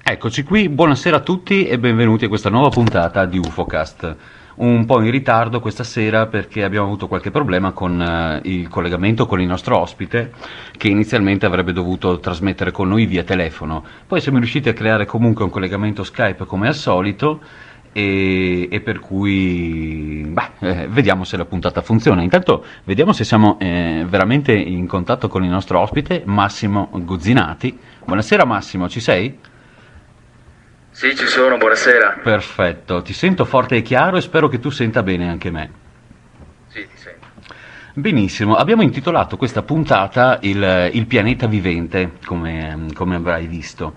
Eccoci qui, buonasera a tutti e benvenuti a questa nuova puntata di UFOcast. Un po' in ritardo questa sera perché abbiamo avuto qualche problema con il collegamento con il nostro ospite che inizialmente avrebbe dovuto trasmettere con noi via telefono. Poi siamo riusciti a creare comunque un collegamento Skype come al solito e per cui vediamo se la puntata funziona. Intanto vediamo se siamo veramente in contatto con il nostro ospite Massimo Guzzinati. Buonasera Massimo, ci sei? Sì, ci sono, buonasera. Perfetto, ti sento forte e chiaro e spero che tu senta bene anche me. Sì, ti sento. Benissimo, abbiamo intitolato questa puntata il pianeta vivente, come avrai visto.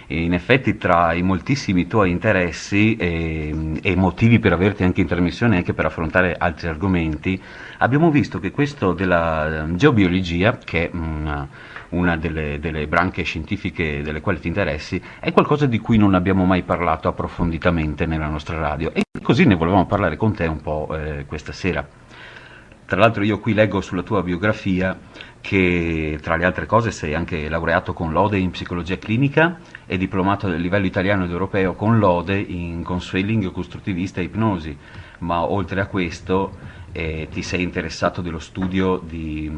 E in effetti tra i moltissimi tuoi interessi e motivi per averti anche in trasmissione, anche per affrontare altri argomenti, abbiamo visto che questo della geobiologia, che è una delle branche scientifiche delle quali ti interessi, è qualcosa di cui non abbiamo mai parlato approfonditamente nella nostra radio e così ne volevamo parlare con te un po' questa sera. Tra l'altro io qui leggo sulla tua biografia che tra le altre cose sei anche laureato con lode in psicologia clinica e diplomato a livello italiano ed europeo con lode in counseling costruttivista e ipnosi, ma oltre a questo ti sei interessato dello studio di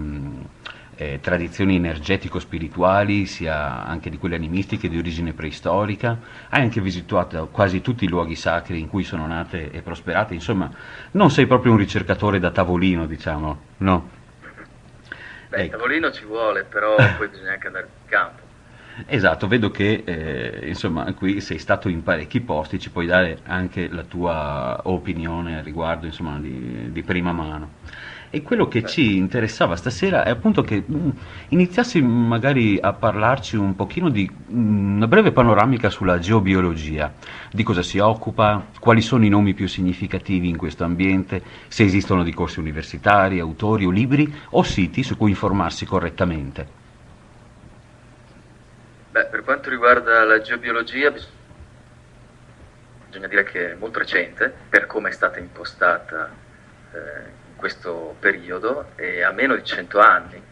tradizioni energetico-spirituali, sia anche di quelle animistiche di origine preistorica, hai anche visitato quasi tutti i luoghi sacri in cui sono nate e prosperate, insomma non sei proprio un ricercatore da tavolino, diciamo, no? Beh, il Ecco. tavolino ci vuole, però poi bisogna anche andare in campo. Esatto, vedo che insomma qui sei stato in parecchi posti, ci puoi dare anche la tua opinione al riguardo, insomma, di prima mano. E quello che Certo. ci interessava stasera è appunto che iniziassi magari a parlarci un pochino di una breve panoramica sulla geobiologia, di cosa si occupa, quali sono i nomi più significativi in questo ambiente, se esistono di corsi universitari, autori o libri o siti su cui informarsi correttamente. Beh, per quanto riguarda la geobiologia, bisogna dire che è molto recente, per come è stata impostata in questo periodo, e ha meno di 100 anni,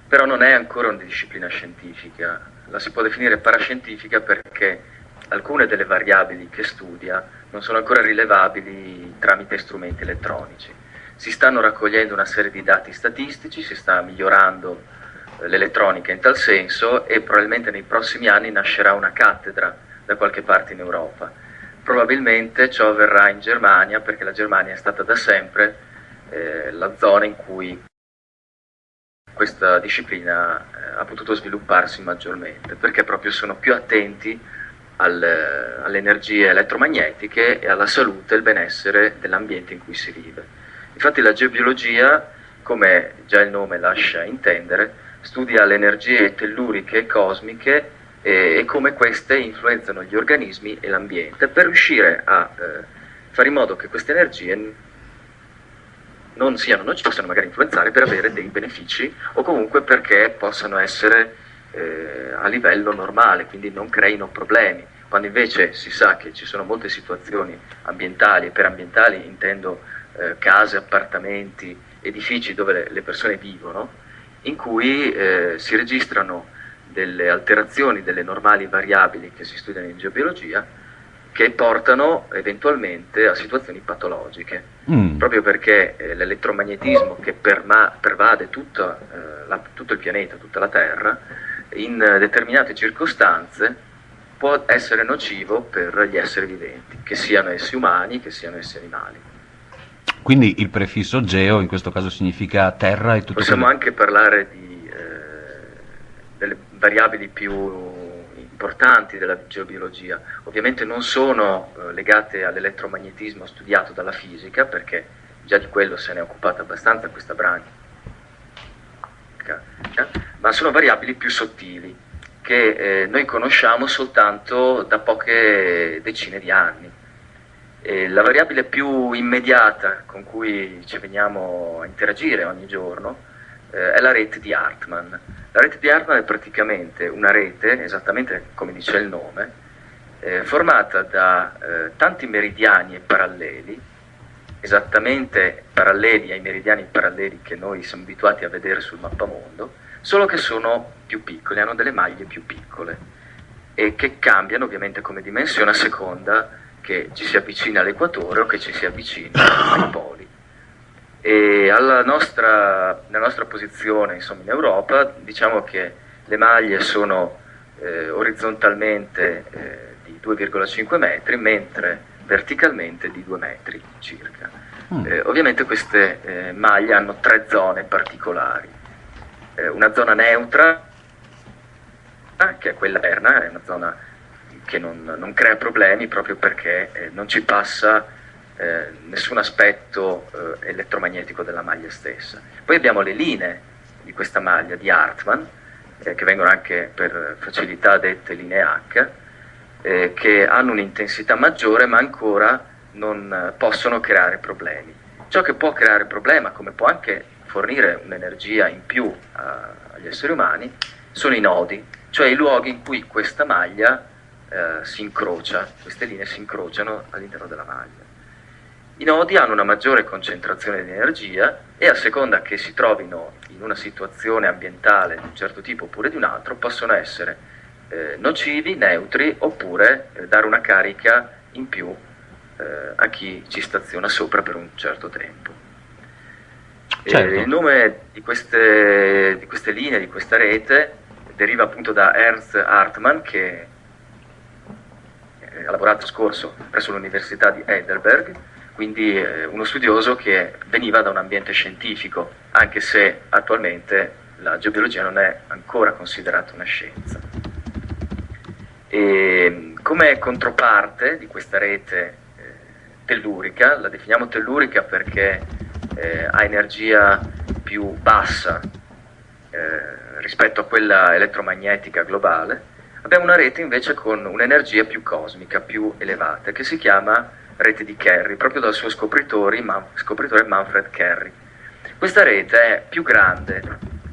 però non è ancora una disciplina scientifica. La si può definire parascientifica perché alcune delle variabili che studia non sono ancora rilevabili tramite strumenti elettronici. Si stanno raccogliendo una serie di dati statistici, si sta migliorando l'elettronica in tal senso e probabilmente nei prossimi anni nascerà una cattedra da qualche parte in Europa. Probabilmente ciò avverrà in Germania perché la Germania è stata da sempre la zona in cui questa disciplina ha potuto svilupparsi maggiormente, perché proprio sono più attenti alle energie elettromagnetiche e alla salute e al benessere dell'ambiente in cui si vive. Infatti la geobiologia, come già il nome lascia intendere, studia le energie telluriche e cosmiche e come queste influenzano gli organismi e l'ambiente per riuscire a fare in modo che queste energie non siano nocive, possano magari influenzare per avere dei benefici o comunque perché possano essere a livello normale, quindi non creino problemi. Quando invece si sa che ci sono molte situazioni ambientali, e per ambientali intendo case, appartamenti, edifici dove le persone vivono, in cui si registrano delle alterazioni delle normali variabili che si studiano in geobiologia che portano eventualmente a situazioni patologiche, Mm. proprio perché l'elettromagnetismo che pervade tutto il pianeta, tutta la Terra, in determinate circostanze può essere nocivo per gli esseri viventi, che siano essi umani, che siano essi animali. Quindi il prefisso geo in questo caso significa terra e tutto Possiamo quello. anche parlare delle variabili più importanti della geobiologia. Ovviamente non sono legate all'elettromagnetismo studiato dalla fisica, perché già di quello se ne è occupata abbastanza questa branca, ma sono variabili più sottili che noi conosciamo soltanto da poche decine di anni. E la variabile più immediata con cui ci veniamo a interagire ogni giorno è la rete di Hartmann. La rete di Hartmann è praticamente una rete, esattamente come dice il nome, formata da tanti meridiani e paralleli, esattamente paralleli ai meridiani paralleli che noi siamo abituati a vedere sul mappamondo, solo che sono più piccoli, hanno delle maglie più piccole. e che cambiano ovviamente come dimensione a seconda che ci si avvicina all'equatore o che ci si avvicina ai poli. E nella nostra posizione, insomma, in Europa, diciamo che le maglie sono orizzontalmente di 2,5 metri, mentre verticalmente di 2 metri circa. Ovviamente queste maglie hanno 3 zone particolari. Una zona neutra, che è quella esterna, è una zona che non crea problemi proprio perché non ci passa nessun aspetto elettromagnetico della maglia stessa. Poi abbiamo le linee di questa maglia di Hartmann, che vengono anche per facilità dette linee H, che hanno un'intensità maggiore ma ancora non possono creare problemi. Ciò che può creare problema, come può anche fornire un'energia in più agli esseri umani, sono i nodi, cioè i luoghi in cui questa maglia si incrocia, queste linee si incrociano all'interno della maglia. I nodi hanno una maggiore concentrazione di energia e a seconda che si trovino in una situazione ambientale di un certo tipo oppure di un altro, possono essere nocivi, neutri, oppure dare una carica in più a chi ci staziona sopra per un certo tempo. Certo. Il nome di queste linee, di questa rete, deriva appunto da Ernst Hartmann, che ha lavorato l'anno scorso presso l'Università di Heidelberg, quindi uno studioso che veniva da un ambiente scientifico, anche se attualmente la geobiologia non è ancora considerata una scienza. E come controparte di questa rete tellurica, la definiamo tellurica perché ha energia più bassa rispetto a quella elettromagnetica globale, abbiamo una rete invece con un'energia più cosmica, più elevata, che si chiama rete di Kerry, proprio dal suo scopritore Manfred Kerry. Questa rete è più grande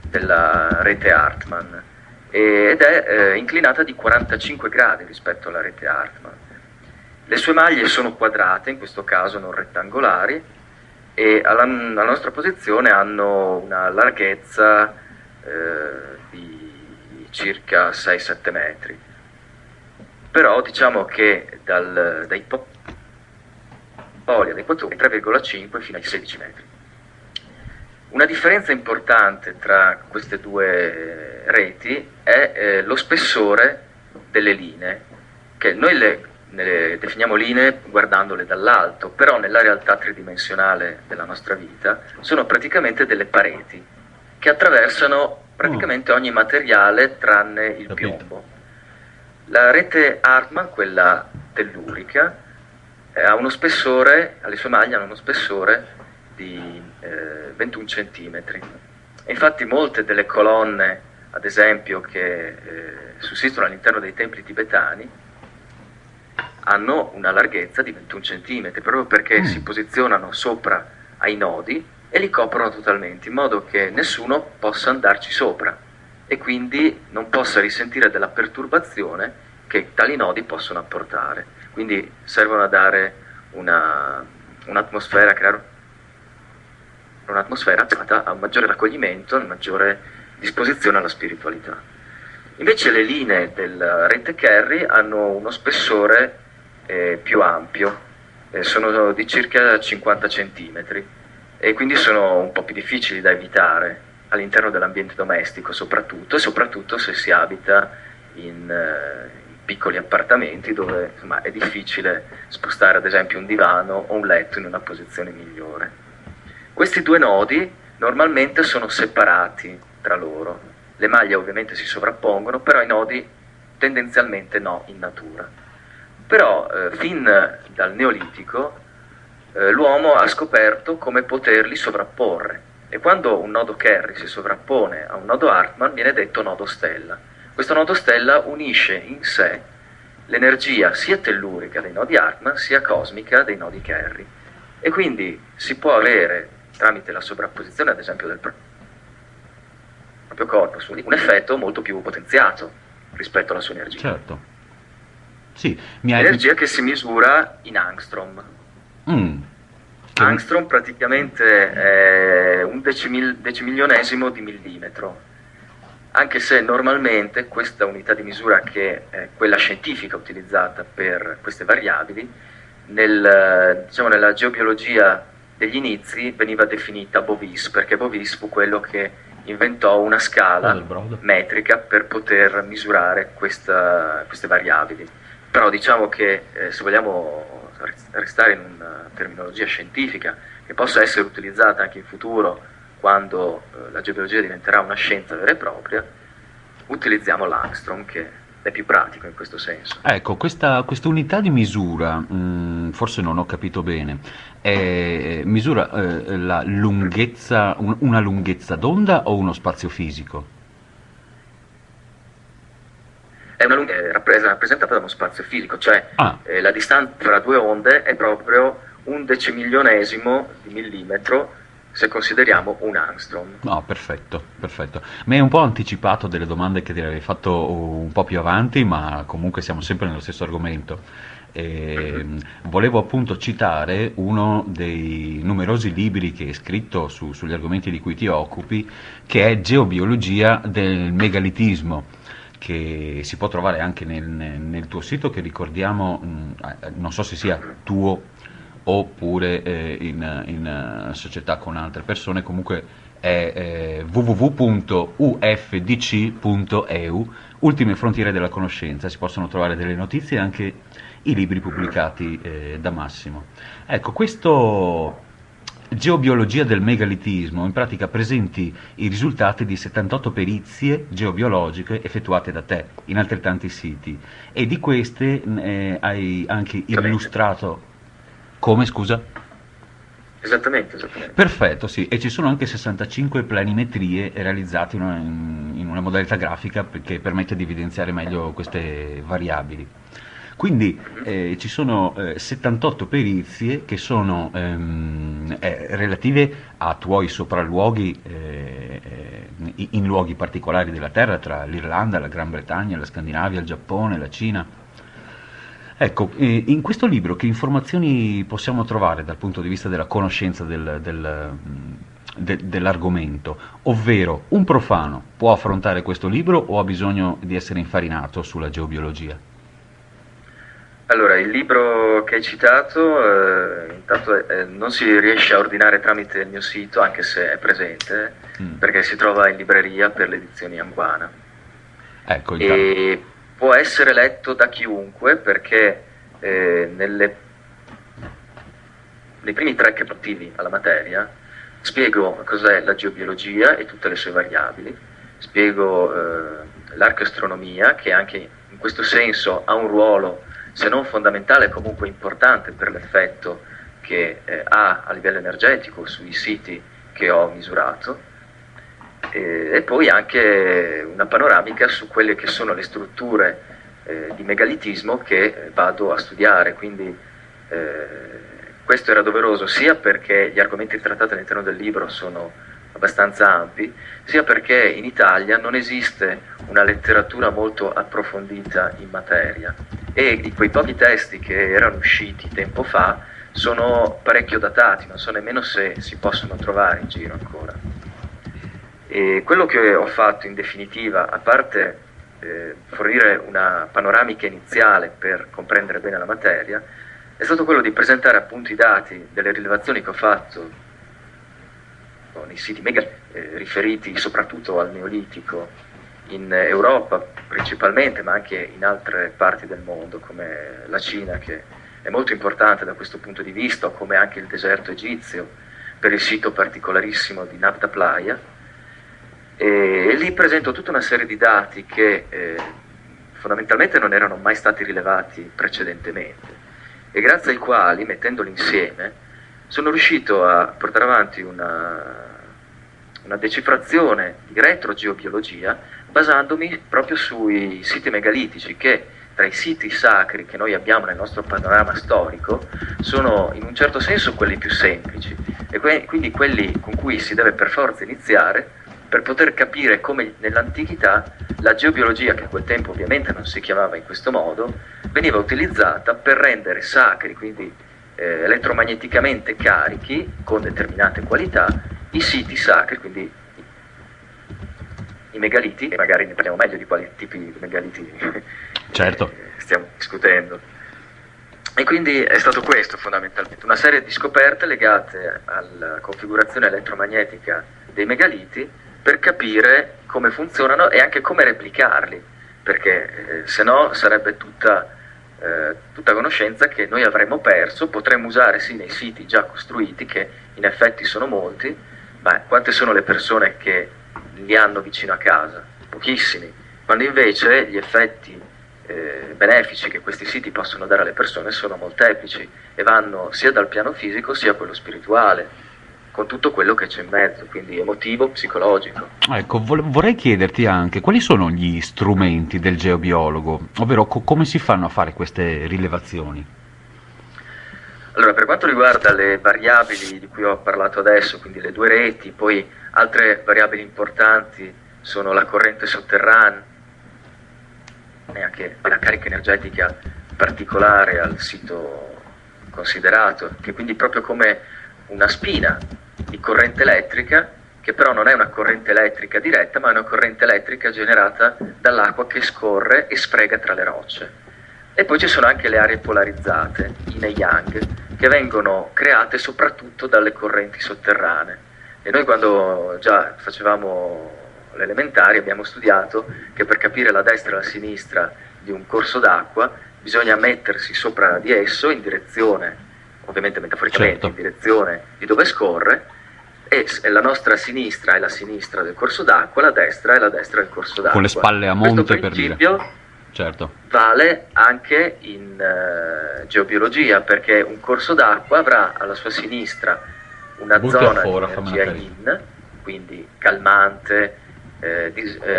della rete Hartmann ed è inclinata di 45 gradi rispetto alla rete Hartmann. Le sue maglie sono quadrate, in questo caso non rettangolari, e alla nostra posizione hanno una larghezza di circa 6-7 metri. Però diciamo che dai poli all'equatore 3,5 fino ai 16 metri. Una differenza importante tra queste due reti è lo spessore delle linee, che noi ne definiamo linee guardandole dall'alto, però nella realtà tridimensionale della nostra vita sono praticamente delle pareti che attraversano praticamente ogni materiale tranne il piombo. La rete Hartmann, quella tellurica, ha uno spessore, alle sue maglie hanno uno spessore di 21 centimetri. E infatti molte delle colonne, ad esempio, che sussistono all'interno dei templi tibetani, hanno una larghezza di 21 centimetri, proprio perché si posizionano sopra ai nodi e li coprono totalmente, in modo che nessuno possa andarci sopra e quindi non possa risentire della perturbazione che tali nodi possono apportare. Quindi servono a dare un'atmosfera, creare un'atmosfera a un maggiore raccoglimento, a una maggiore disposizione alla spiritualità. Invece le linee della rete Kerry hanno uno spessore più ampio, sono di circa 50 centimetri e quindi sono un po' più difficili da evitare all'interno dell'ambiente domestico soprattutto, e soprattutto se si abita in piccoli appartamenti dove insomma, è difficile spostare ad esempio un divano o un letto in una posizione migliore. Questi due nodi normalmente sono separati tra loro, le maglie ovviamente si sovrappongono, però i nodi tendenzialmente no in natura. Però fin dal Neolitico l'uomo ha scoperto come poterli sovrapporre, e quando un nodo Kerry si sovrappone a un nodo Hartmann viene detto nodo stella. Questo nodo stella unisce in sé l'energia sia tellurica dei nodi Hartmann sia cosmica dei nodi Kerry, e quindi si può avere, tramite la sovrapposizione ad esempio del proprio corpo, un effetto molto più potenziato rispetto alla sua energia. Certo. Sì, Energia che si misura in angstrom. Angstrom praticamente è un decimilionesimo di millimetro. anche se normalmente questa unità di misura, che è quella scientifica utilizzata per queste variabili, diciamo, nella geobiologia degli inizi veniva definita Bovis, perché Bovis fu quello che inventò una scala metrica per poter misurare queste variabili. Però diciamo che se vogliamo restare in una terminologia scientifica che possa essere utilizzata anche in futuro, quando la geobiologia diventerà una scienza vera e propria, utilizziamo l'angstrom, che è più pratico in questo senso. Ecco, questa unità di misura, forse non ho capito bene, misura la lunghezza, una lunghezza d'onda o uno spazio fisico? È rappresentata da uno spazio fisico, cioè Ah, la distanza tra due onde è proprio un decimilionesimo di millimetro, se consideriamo un angstrom. no, perfetto, perfetto. Mi hai un po' anticipato delle domande che ti avrei fatto un po' più avanti, ma comunque siamo sempre nello stesso argomento. Volevo appunto citare uno dei numerosi libri che hai scritto sugli argomenti di cui ti occupi, che è Geobiologia del megalitismo, che si può trovare anche nel tuo sito, che ricordiamo, non so se sia tuo oppure in società con altre persone, comunque è www.ufdc.eu, Ultime frontiere della conoscenza. Si possono trovare delle notizie e anche i libri pubblicati da Massimo. Ecco, questo Geobiologia del megalitismo in pratica presenti i risultati di 78 perizie geobiologiche effettuate da te in altrettanti siti, e di queste hai anche illustrato. Come, scusa? Esattamente, esattamente. Perfetto, sì, e ci sono anche 65 planimetrie realizzate in una modalità grafica che permette di evidenziare meglio queste variabili. Quindi ci sono 78 perizie che sono relative a tuoi sopralluoghi in luoghi particolari della Terra, tra l'Irlanda, la Gran Bretagna, la Scandinavia, il Giappone, la Cina. Ecco, in questo libro che informazioni possiamo trovare dal punto di vista della conoscenza dell'argomento? Ovvero, un profano può affrontare questo libro o ha bisogno di essere infarinato sulla geobiologia? Allora, il libro che hai citato, intanto non si riesce a ordinare tramite il mio sito, anche se è presente, perché si trova in libreria per le edizioni Amguana. Ecco, E può essere letto da chiunque, perché nei primi 3 capitoli alla materia spiego cos'è la geobiologia e tutte le sue variabili, spiego l'archeoastronomia, che anche in questo senso ha un ruolo, se non fondamentale, comunque importante per l'effetto che ha a livello energetico sui siti che ho misurato, e poi anche una panoramica su quelle che sono le strutture di megalitismo che vado a studiare. Quindi questo era doveroso sia perché gli argomenti trattati all'interno del libro sono abbastanza ampi, sia perché in Italia non esiste una letteratura molto approfondita in materia, e di quei pochi testi che erano usciti tempo fa sono parecchio datati, non so nemmeno se si possono trovare in giro ancora. E quello che ho fatto in definitiva, a parte fornire una panoramica iniziale per comprendere bene la materia, è stato quello di presentare appunto i dati delle rilevazioni che ho fatto nei siti riferiti soprattutto al Neolitico in Europa principalmente, ma anche in altre parti del mondo come la Cina, che è molto importante da questo punto di vista, come anche il deserto egizio per il sito particolarissimo di Nabta Playa. E lì presento tutta una serie di dati che fondamentalmente non erano mai stati rilevati precedentemente, e grazie ai quali, mettendoli insieme, sono riuscito a portare avanti una decifrazione di retrogeobiologia basandomi proprio sui siti megalitici, che tra i siti sacri che noi abbiamo nel nostro panorama storico sono in un certo senso quelli più semplici, e quindi quelli con cui si deve per forza iniziare per poter capire come nell'antichità la geobiologia, che a quel tempo ovviamente non si chiamava in questo modo, veniva utilizzata per rendere sacri, quindi elettromagneticamente carichi con determinate qualità, i siti sacri, quindi i megaliti, e magari ne parliamo meglio di quali tipi di megaliti Certo. stiamo discutendo. E quindi è stato questo fondamentalmente, una serie di scoperte legate alla configurazione elettromagnetica dei megaliti per capire come funzionano e anche come replicarli, perché se no sarebbe tutta conoscenza che noi avremmo perso. Potremmo usare sì nei siti già costruiti, che in effetti sono molti, ma quante sono le persone che li hanno vicino a casa? Pochissimi, quando invece gli effetti benefici che questi siti possono dare alle persone sono molteplici e vanno sia dal piano fisico sia quello spirituale, con tutto quello che c'è in mezzo, quindi emotivo, psicologico. Ecco, vorrei chiederti anche quali sono gli strumenti del geobiologo, ovvero come si fanno a fare queste rilevazioni? Allora, per quanto riguarda le variabili di cui ho parlato adesso, quindi le 2 reti, poi altre variabili importanti sono la corrente sotterranea e anche la carica energetica particolare al sito considerato, che quindi proprio come una spina di corrente elettrica, che però non è una corrente elettrica diretta, ma è una corrente elettrica generata dall'acqua che scorre e sfrega tra le rocce. E poi ci sono anche le aree polarizzate, yin e yang, che vengono create soprattutto dalle correnti sotterranee. E noi quando già facevamo le elementari abbiamo studiato che per capire la destra e la sinistra di un corso d'acqua bisogna mettersi sopra di esso in direzione, ovviamente metaforicamente, in direzione di dove scorre, e la nostra sinistra è la sinistra del corso d'acqua, la destra è la destra del corso d'acqua. Con le spalle a monte, per dire. Questo principio certo. vale anche in geobiologia, perché un corso d'acqua avrà alla sua sinistra una zona di energia yin, quindi calmante,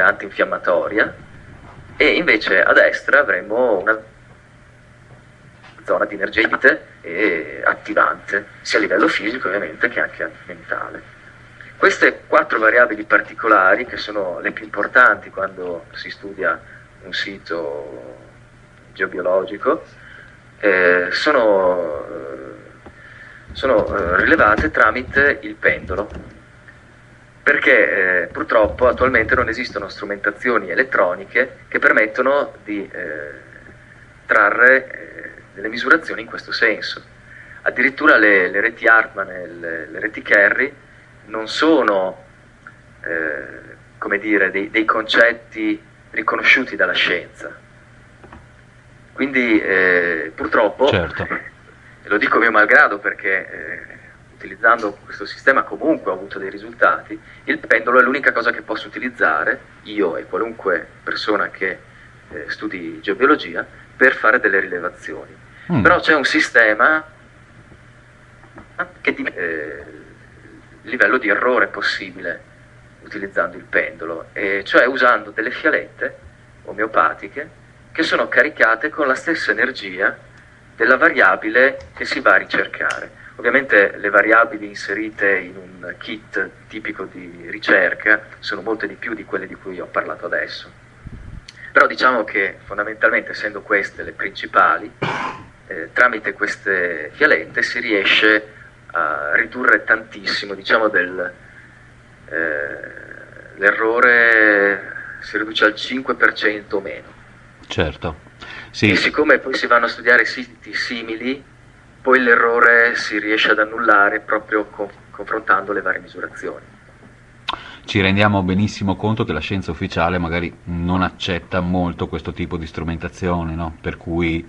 antinfiammatoria, e invece a destra avremo una zona di energia e attivante, sia a livello fisico ovviamente che anche mentale. Queste 4 variabili particolari, che sono le più importanti quando si studia un sito geobiologico, sono rilevate tramite il pendolo, perché purtroppo attualmente non esistono strumentazioni elettroniche che permettono di trarre delle misurazioni in questo senso. Addirittura le reti Hartmann e le reti Kerry non sono come dire, dei concetti riconosciuti dalla scienza. Quindi purtroppo, certo. lo dico mio malgrado perché utilizzando questo sistema comunque ho avuto dei risultati, il pendolo è l'unica cosa che posso utilizzare, io e qualunque persona che studi geobiologia, per fare delle rilevazioni. Però c'è un sistema che il livello di errore possibile utilizzando il pendolo, e cioè usando delle fialette omeopatiche che sono caricate con la stessa energia della variabile che si va a ricercare. Ovviamente le variabili inserite in un kit tipico di ricerca sono molte di più di quelle di cui ho parlato adesso, però diciamo che fondamentalmente, essendo queste le principali, tramite queste fialette si riesce a ridurre tantissimo, diciamo l'errore si riduce al 5% o meno. Certo. Sì. E siccome poi si vanno a studiare siti simili, poi l'errore si riesce ad annullare proprio confrontando le varie misurazioni. Ci rendiamo benissimo conto che la scienza ufficiale magari non accetta molto questo tipo di strumentazione, no? Per cui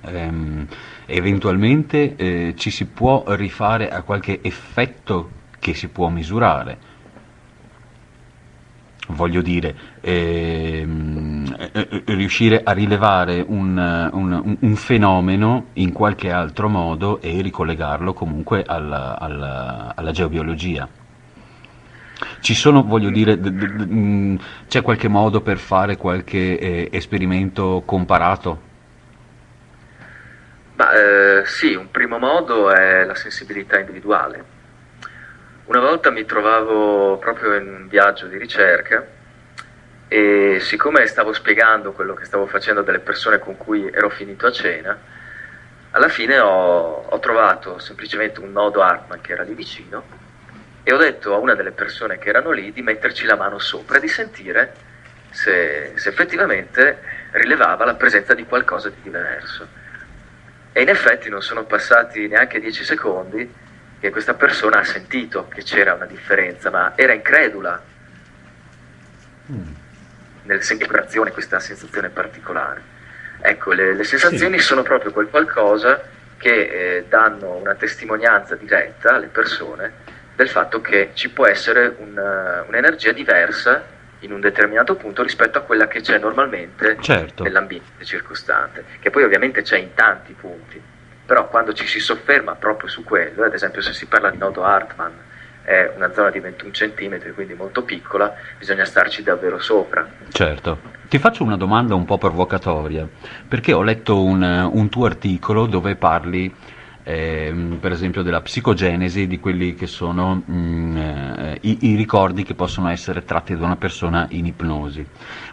eventualmente ci si può rifare a qualche effetto che si può misurare. Voglio dire, riuscire a rilevare un fenomeno in qualche altro modo e ricollegarlo comunque alla geobiologia. Ci sono, voglio dire, c'è qualche modo per fare qualche esperimento comparato? Sì, un primo modo è la sensibilità individuale. Una volta mi trovavo proprio in un viaggio di ricerca e siccome stavo spiegando quello che stavo facendo a delle persone con cui ero finito a cena, alla fine ho trovato semplicemente un nodo Hartmann che era lì vicino e ho detto a una delle persone che erano lì di metterci la mano sopra e di sentire se effettivamente rilevava la presenza di qualcosa di diverso. E in effetti non sono passati neanche 10 secondi che questa persona ha sentito che c'era una differenza, ma era incredula nel sentire questa sensazione particolare. Ecco, le sensazioni Sì, sono proprio quel qualcosa che danno una testimonianza diretta alle persone del fatto che ci può essere un'energia diversa in un determinato punto rispetto a quella che c'è normalmente certo. nell'ambiente circostante, che poi ovviamente c'è in tanti punti, però quando ci si sofferma proprio su quello, ad esempio se si parla di nodo Hartmann, è una zona di 21 centimetri, quindi molto piccola, bisogna starci davvero sopra. Certo. Ti faccio una domanda un po' provocatoria, perché ho letto un tuo articolo dove parli, per esempio, della psicogenesi di quelli che sono i ricordi che possono essere tratti da una persona in ipnosi.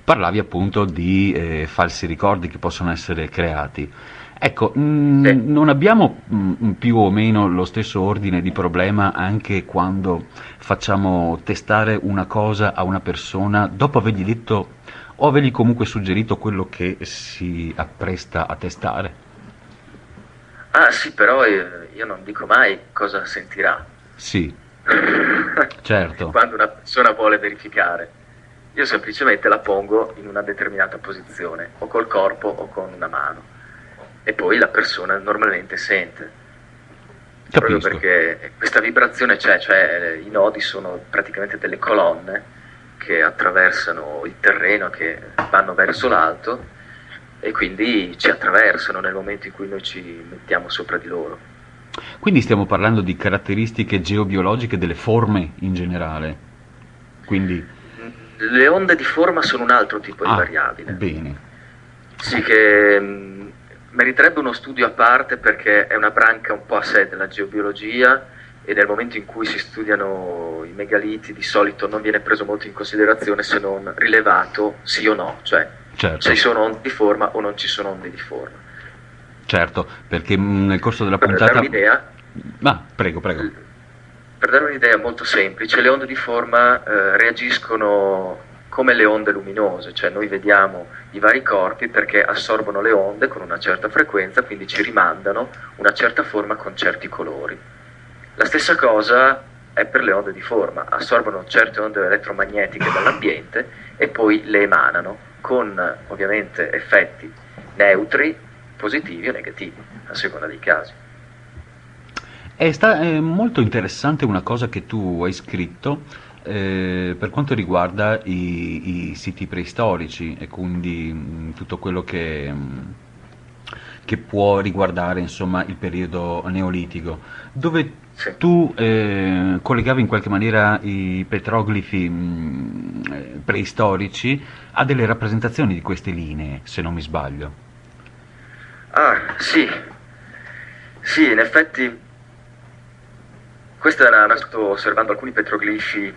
Parlavi appunto di falsi ricordi che possono essere creati. Ecco, Sì. non abbiamo più o meno lo stesso ordine di problema anche quando facciamo testare una cosa a una persona dopo avergli detto o avergli comunque suggerito quello che si appresta a testare? Ah sì, però io non dico mai cosa sentirà Sì, certo, quando una persona vuole verificare. Io semplicemente la pongo in una determinata posizione, o col corpo o con una mano, e poi la persona normalmente sente, proprio capisco. perché questa vibrazione c'è, cioè i nodi sono praticamente delle colonne che attraversano il terreno, che vanno verso l'alto e quindi ci attraversano nel momento in cui noi ci mettiamo sopra di loro. Quindi stiamo parlando di caratteristiche geobiologiche delle forme in generale. Quindi, Le onde di forma sono un altro tipo di ah, variabile. bene. Sì, che meriterebbe uno studio a parte perché è una branca un po' a sé della geobiologia e nel momento in cui si studiano i megaliti di solito non viene preso molto in considerazione se non rilevato sì o no, cioè Certo, ci sono onde di forma o non ci sono onde di forma. certo, perché nel corso della Per dare puntata... un'idea, Ah, prego, prego. per dare un'idea molto semplice, le onde di forma reagiscono come le onde luminose, cioè noi vediamo i vari corpi perché assorbono le onde con una certa frequenza, quindi ci rimandano una certa forma con certi colori. La stessa cosa è per le onde di forma, assorbono certe onde elettromagnetiche dall'ambiente e poi le emanano con ovviamente effetti neutri, positivi o negativi, a seconda dei casi. È molto interessante una cosa che tu hai scritto per quanto riguarda i siti preistorici e quindi tutto quello che può riguardare insomma il periodo neolitico, dove Sì. tu collegavi in qualche maniera i petroglifi preistorici a delle rappresentazioni di queste linee, se non mi sbaglio. Ah, sì, sì, in effetti questa era una, sto osservando alcuni petroglifi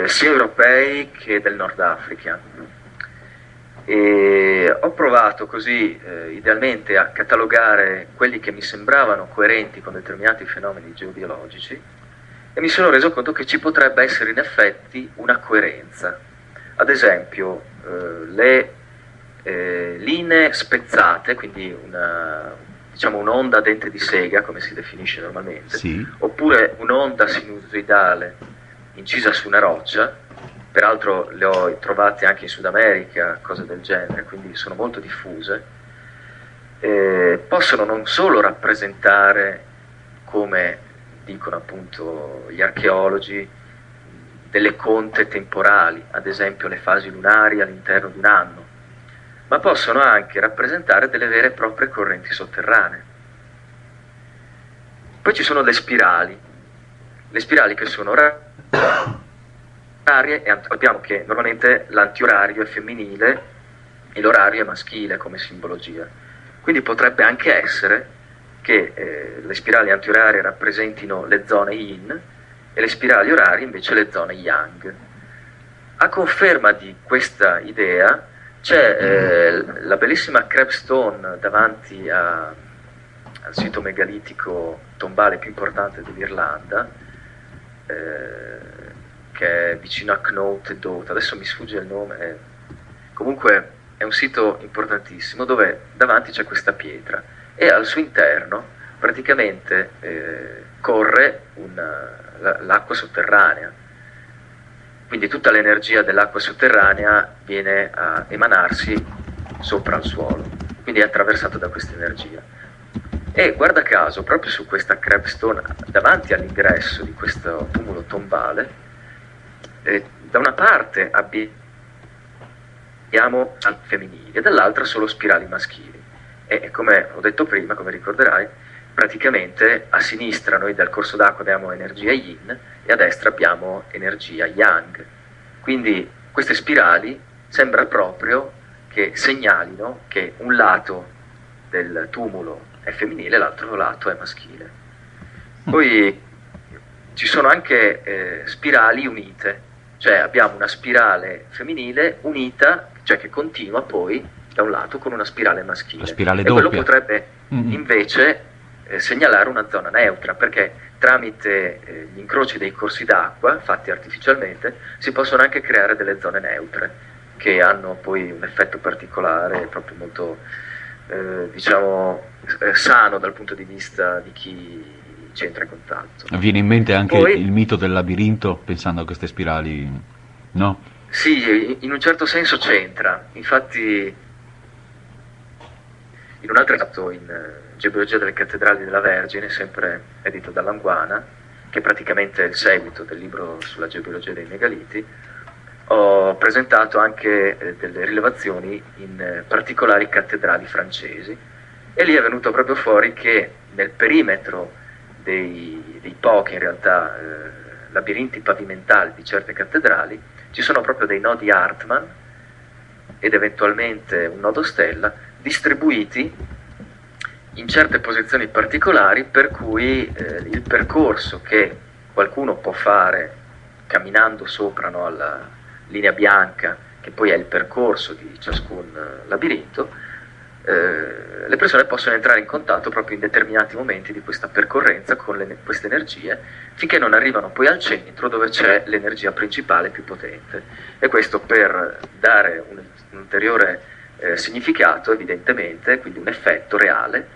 sia europei che del Nord Africa e ho provato così idealmente a catalogare quelli che mi sembravano coerenti con determinati fenomeni geobiologici e mi sono reso conto che ci potrebbe essere in effetti una coerenza. Ad esempio, le linee spezzate, quindi diciamo un'onda a dente di sega, come si definisce normalmente, Sì, oppure un'onda sinusoidale incisa su una roccia, peraltro le ho trovate anche in Sud America, cose del genere, quindi sono molto diffuse, possono non solo rappresentare, come dicono appunto gli archeologi, delle conte temporali, ad esempio le fasi lunari all'interno di un anno, ma possono anche rappresentare delle vere e proprie correnti sotterranee. Poi ci sono le spirali che sono orarie e sappiamo che normalmente l'antiorario è femminile e l'orario è maschile come simbologia. Quindi potrebbe anche essere che le spirali antiorarie rappresentino le zone yin e le spirali orarie invece le zone yang. A conferma di questa idea c'è la bellissima Crabstone davanti al sito megalitico tombale più importante dell'Irlanda, che è vicino a Knout e Dout, adesso mi sfugge il nome, comunque è un sito importantissimo dove davanti c'è questa pietra e al suo interno praticamente corre l'acqua sotterranea. Quindi tutta l'energia dell'acqua sotterranea viene a emanarsi sopra il suolo, quindi è attraversato da questa energia. E guarda caso, proprio su questa crabstone, davanti all'ingresso di questo tumulo tombale, da una parte abbiamo femminili e dall'altra solo spirali maschili. E come ho detto prima, come ricorderai, praticamente a sinistra noi dal corso d'acqua abbiamo energia yin e a destra abbiamo energia yang. Quindi queste spirali sembra proprio che segnalino che un lato del tumulo è femminile e l'altro lato è maschile. Poi ci sono anche spirali unite, cioè abbiamo una spirale femminile unita, cioè che continua poi da un lato con una spirale maschile. La spirale e doppia. quello potrebbe invece segnalare una zona neutra, perché tramite gli incroci dei corsi d'acqua fatti artificialmente si possono anche creare delle zone neutre che hanno poi un effetto particolare proprio molto sano dal punto di vista di chi ci entra in contatto. Viene in mente anche Poi, il mito del labirinto pensando a queste spirali, no? sì, in un certo senso c'entra, infatti in un altro tratto in Geologia delle cattedrali della Vergine, sempre edito da Languana, che praticamente è il seguito del libro sulla geologia dei megaliti, ho presentato anche delle rilevazioni in particolari cattedrali francesi e lì è venuto proprio fuori che nel perimetro dei pochi in realtà labirinti pavimentali di certe cattedrali ci sono proprio dei nodi Hartmann ed eventualmente un nodo stella distribuiti in certe posizioni particolari, per cui il percorso che qualcuno può fare camminando sopra, no, alla linea bianca, che poi è il percorso di ciascun labirinto, le persone possono entrare in contatto proprio in determinati momenti di questa percorrenza con queste energie, finché non arrivano poi al centro dove c'è l'energia principale più potente. E questo per dare un ulteriore significato, evidentemente, quindi un effetto reale,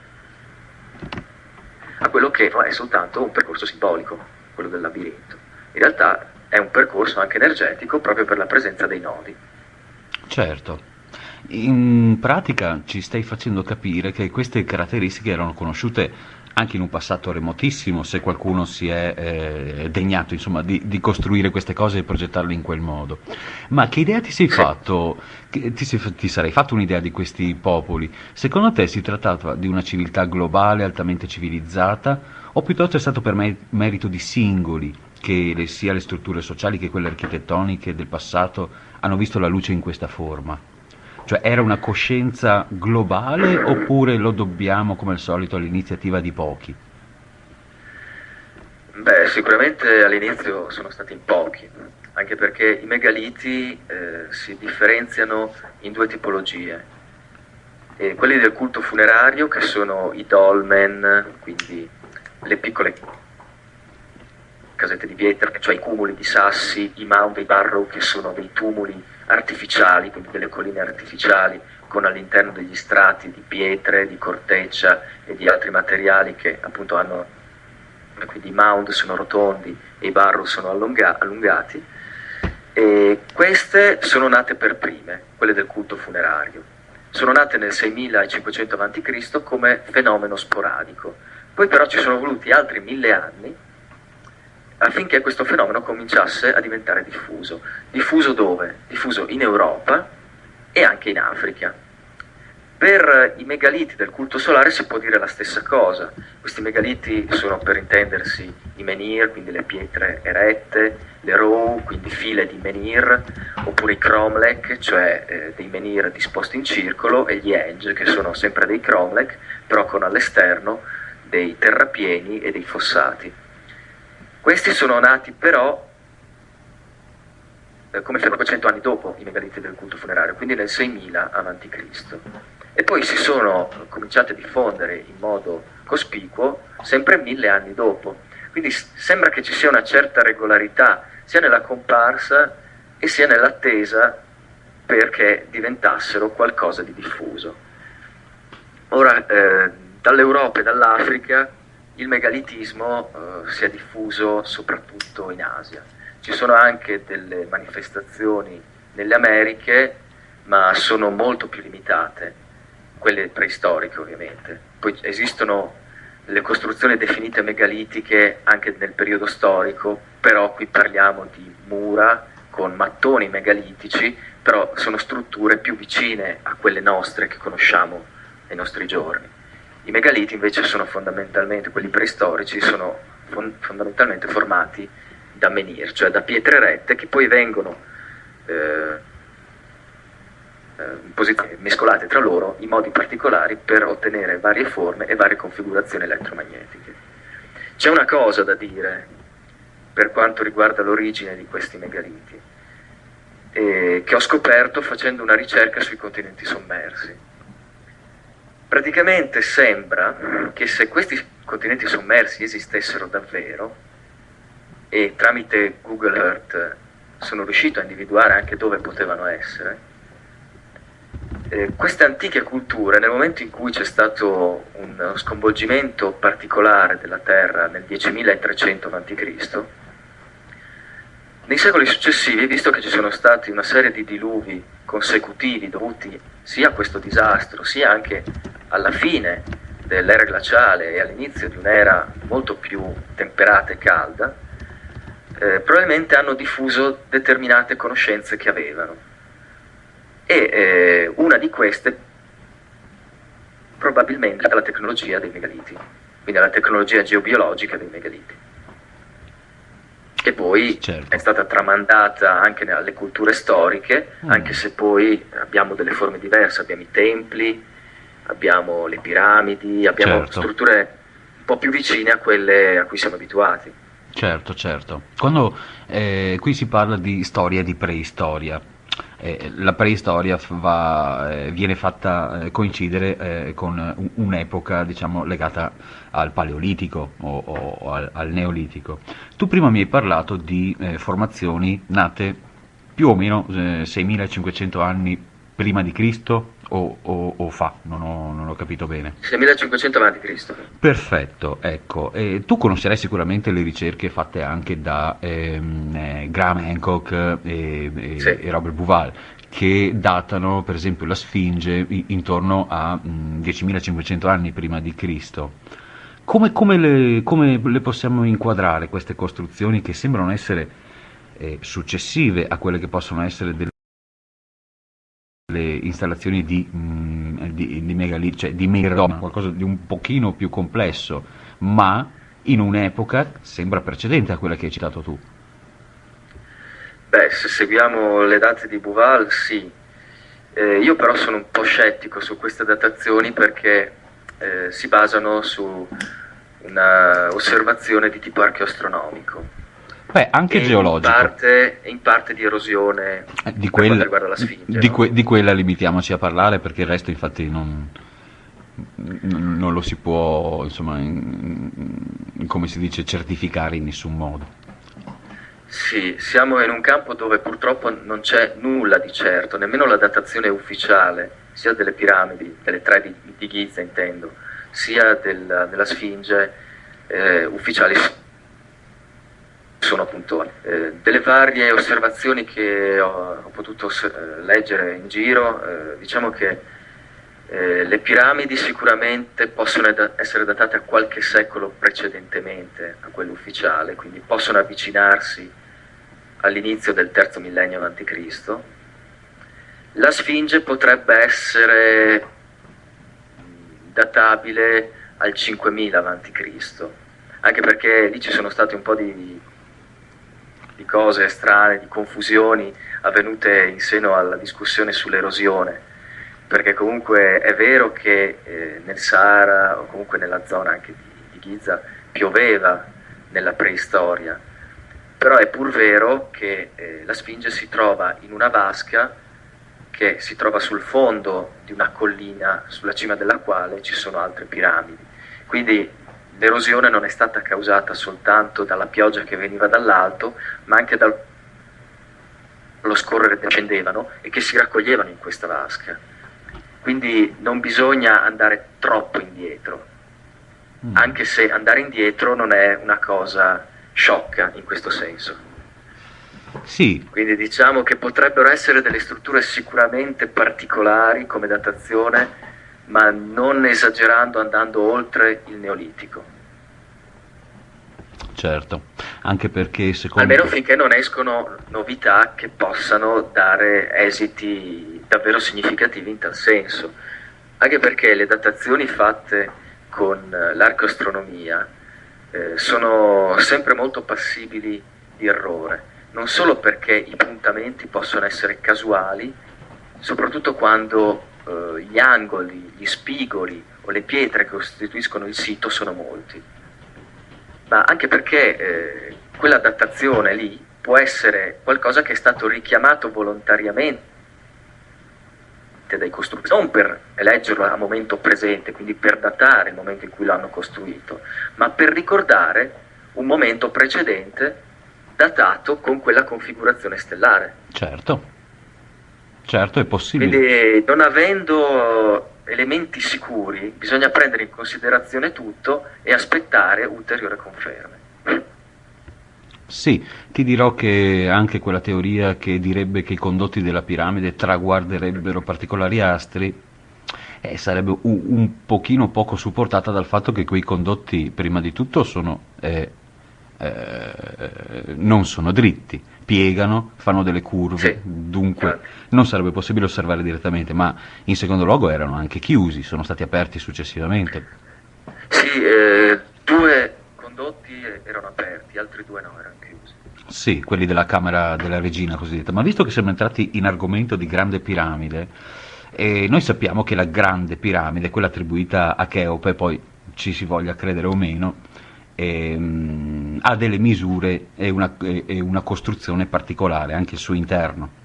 a quello che è soltanto un percorso simbolico, quello del labirinto. In realtà è un percorso anche energetico proprio per la presenza dei nodi. Certo. In pratica ci stai facendo capire che queste caratteristiche erano conosciute anche in un passato remotissimo, se qualcuno si è degnato, insomma, di costruire queste cose e progettarle in quel modo. Ma che idea ti sei fatto? Ti sarei fatto un'idea di questi popoli? Secondo te si trattava di una civiltà globale, altamente civilizzata, o piuttosto è stato per merito di singoli che sia le strutture sociali che quelle architettoniche del passato hanno visto la luce in questa forma? Cioè era una coscienza globale oppure lo dobbiamo come al solito all'iniziativa di pochi? Beh, sicuramente all'inizio sono stati in pochi, anche perché i megaliti si differenziano in due tipologie. Quelli del culto funerario, che sono i dolmen, quindi le piccole casette di pietra, cioè i cumuli di sassi, i mound dei barrow, che sono dei tumuli artificiali, quindi delle colline artificiali con all'interno degli strati di pietre, di corteccia e di altri materiali che appunto hanno, quindi i mound sono rotondi e i barrow sono allungati, e queste sono nate per prime, quelle del culto funerario. Sono nate nel 6500 a.C. come fenomeno sporadico, poi però ci sono voluti altri 1000 anni affinché questo fenomeno cominciasse a diventare diffuso. Diffuso dove? Diffuso in Europa e anche in Africa. Per i megaliti del culto solare si può dire la stessa cosa. Questi megaliti sono, per intendersi, i menhir, quindi le pietre erette, le row, quindi file di menhir, oppure i cromlech, cioè dei menhir disposti in circolo, e gli henge, che sono sempre dei cromlech, però con all'esterno dei terrapieni e dei fossati. Questi sono nati però come 500 anni dopo i megaliti del culto funerario, quindi nel 6000 a.C. E poi si sono cominciati a diffondere in modo cospicuo sempre 1000 anni dopo. Quindi sembra che ci sia una certa regolarità sia nella comparsa e sia nell'attesa perché diventassero qualcosa di diffuso. Ora, dall'Europa e dall'Africa il megalitismo si è diffuso soprattutto in Asia. Ci sono anche delle manifestazioni nelle Americhe, ma sono molto più limitate, quelle preistoriche ovviamente. Poi esistono le costruzioni definite megalitiche anche nel periodo storico, però qui parliamo di mura con mattoni megalitici, però sono strutture più vicine a quelle nostre che conosciamo nei nostri giorni. I megaliti invece sono fondamentalmente, quelli preistorici, sono fondamentalmente formati da menhir, cioè da pietre rette che poi vengono mescolate tra loro in modi particolari per ottenere varie forme e varie configurazioni elettromagnetiche. C'è una cosa da dire per quanto riguarda l'origine di questi megaliti, che ho scoperto facendo una ricerca sui continenti sommersi. Praticamente sembra che se questi continenti sommersi esistessero davvero, e tramite Google Earth sono riuscito a individuare anche dove potevano essere, queste antiche culture, nel momento in cui c'è stato uno sconvolgimento particolare della Terra nel 10.300 a.C., nei secoli successivi, visto che ci sono stati una serie di diluvi consecutivi dovuti sia a questo disastro, sia anche alla fine dell'era glaciale e all'inizio di un'era molto più temperata e calda, probabilmente hanno diffuso determinate conoscenze che avevano. E una di queste probabilmente è la tecnologia dei megaliti, quindi la tecnologia geobiologica dei megaliti, che poi Certo. è stata tramandata anche alle culture storiche, anche se poi abbiamo delle forme diverse, abbiamo i templi, abbiamo le piramidi, abbiamo Certo. strutture un po' più vicine a quelle a cui siamo abituati. Certo, certo. Quando qui si parla di storia e di preistoria, la preistoria viene fatta coincidere con un'epoca, diciamo, legata al Paleolitico o al Neolitico. Tu prima mi hai parlato di formazioni nate più o meno 6500 anni prima di Cristo o fa, non ho capito bene. 6500 a.C. Perfetto, ecco. Tu conoscerai sicuramente le ricerche fatte anche da Graham Hancock Sì. e Robert Bauval, che datano per esempio la Sfinge intorno a 10.500 anni prima di Cristo. Come le possiamo inquadrare queste costruzioni che sembrano essere successive a quelle che possono essere delle installazioni di megaliti, cioè di megaloma, qualcosa di un pochino più complesso, ma in un'epoca sembra precedente a quella che hai citato tu. Beh, se seguiamo le date di Bouval, sì. Io però sono un po' scettico su queste datazioni perché si basano su una osservazione di tipo archeoastronomico Beh, anche e geologico. in parte di erosione Di per quanto quella, riguarda la Sfinge, no? di quella limitiamoci a parlare perché il resto infatti non lo si può, insomma, come si dice, certificare in nessun modo. Sì, siamo in un campo dove purtroppo non c'è nulla di certo, nemmeno la datazione ufficiale, sia delle piramidi, delle tre di Giza intendo, sia della Sfinge, ufficiali sono appunto delle varie osservazioni che ho potuto leggere in giro. Diciamo che le piramidi sicuramente possono essere datate a qualche secolo precedentemente a quello ufficiale, quindi possono avvicinarsi all'inizio del terzo millennio a.C. La Sfinge potrebbe essere databile al 5000 a.C., anche perché lì ci sono stati un po' di cose strane, di confusioni avvenute in seno alla discussione sull'erosione, perché comunque è vero che nel Sahara o comunque nella zona anche di Giza pioveva nella preistoria, però è pur vero che la Sfinge si trova in una vasca che si trova sul fondo di una collina sulla cima della quale ci sono altre piramidi, quindi l'erosione non è stata causata soltanto dalla pioggia che veniva dall'alto, ma anche allo scorrere scendevano e che si raccoglievano in questa vasca. Quindi non bisogna andare troppo indietro, anche se andare indietro non è una cosa sciocca in questo senso. Sì, Quindi diciamo che potrebbero essere delle strutture sicuramente particolari come datazione, ma non esagerando, andando oltre il Neolitico. certo, anche perché secondo... Almeno finché non escono novità che possano dare esiti davvero significativi in tal senso. Anche perché le datazioni fatte con l'arcoastronomia sono sempre molto passibili di errore, non solo perché i puntamenti possono essere casuali, soprattutto quando gli angoli, gli spigoli o le pietre che costituiscono il sito sono molti, ma anche perché quella datazione lì può essere qualcosa che è stato richiamato volontariamente dai costruttori, non per eleggerlo a momento presente, quindi per datare il momento in cui l'hanno costruito, ma per ricordare un momento precedente datato con quella configurazione stellare. Certo, certo, è possibile. Quindi non avendo elementi sicuri bisogna prendere in considerazione tutto e aspettare ulteriori conferme. Sì, ti dirò che anche quella teoria che direbbe che i condotti della piramide traguarderebbero particolari astri sarebbe un pochino poco supportata dal fatto che quei condotti, prima di tutto, non sono dritti, piegano, fanno delle curve, Sì, dunque infatti. non sarebbe possibile osservare direttamente, ma in secondo luogo erano anche chiusi, sono stati aperti successivamente. Sì, due condotti erano aperti, altri due no, erano chiusi. Sì, quelli della Camera della Regina cosiddetta. Ma visto che siamo entrati in argomento di Grande Piramide, noi sappiamo che la Grande Piramide, quella attribuita a Cheope, poi ci si voglia credere o meno, ha delle misure e una costruzione particolare, anche il suo interno.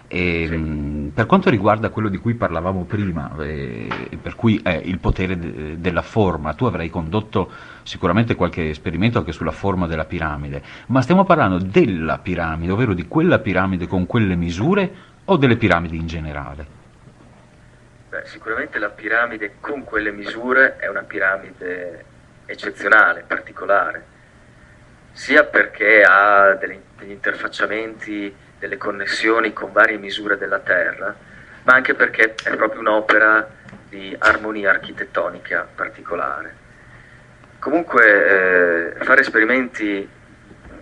Sì. Per quanto riguarda quello di cui parlavamo prima, per cui è il potere della forma, tu avrai condotto sicuramente qualche esperimento anche sulla forma della piramide, ma stiamo parlando della piramide, ovvero di quella piramide con quelle misure o delle piramidi in generale? Beh, sicuramente la piramide con quelle misure è una piramide eccezionale, particolare, sia perché ha degli interfacciamenti, delle connessioni con varie misure della Terra, ma anche perché è proprio un'opera di armonia architettonica particolare. Comunque, fare esperimenti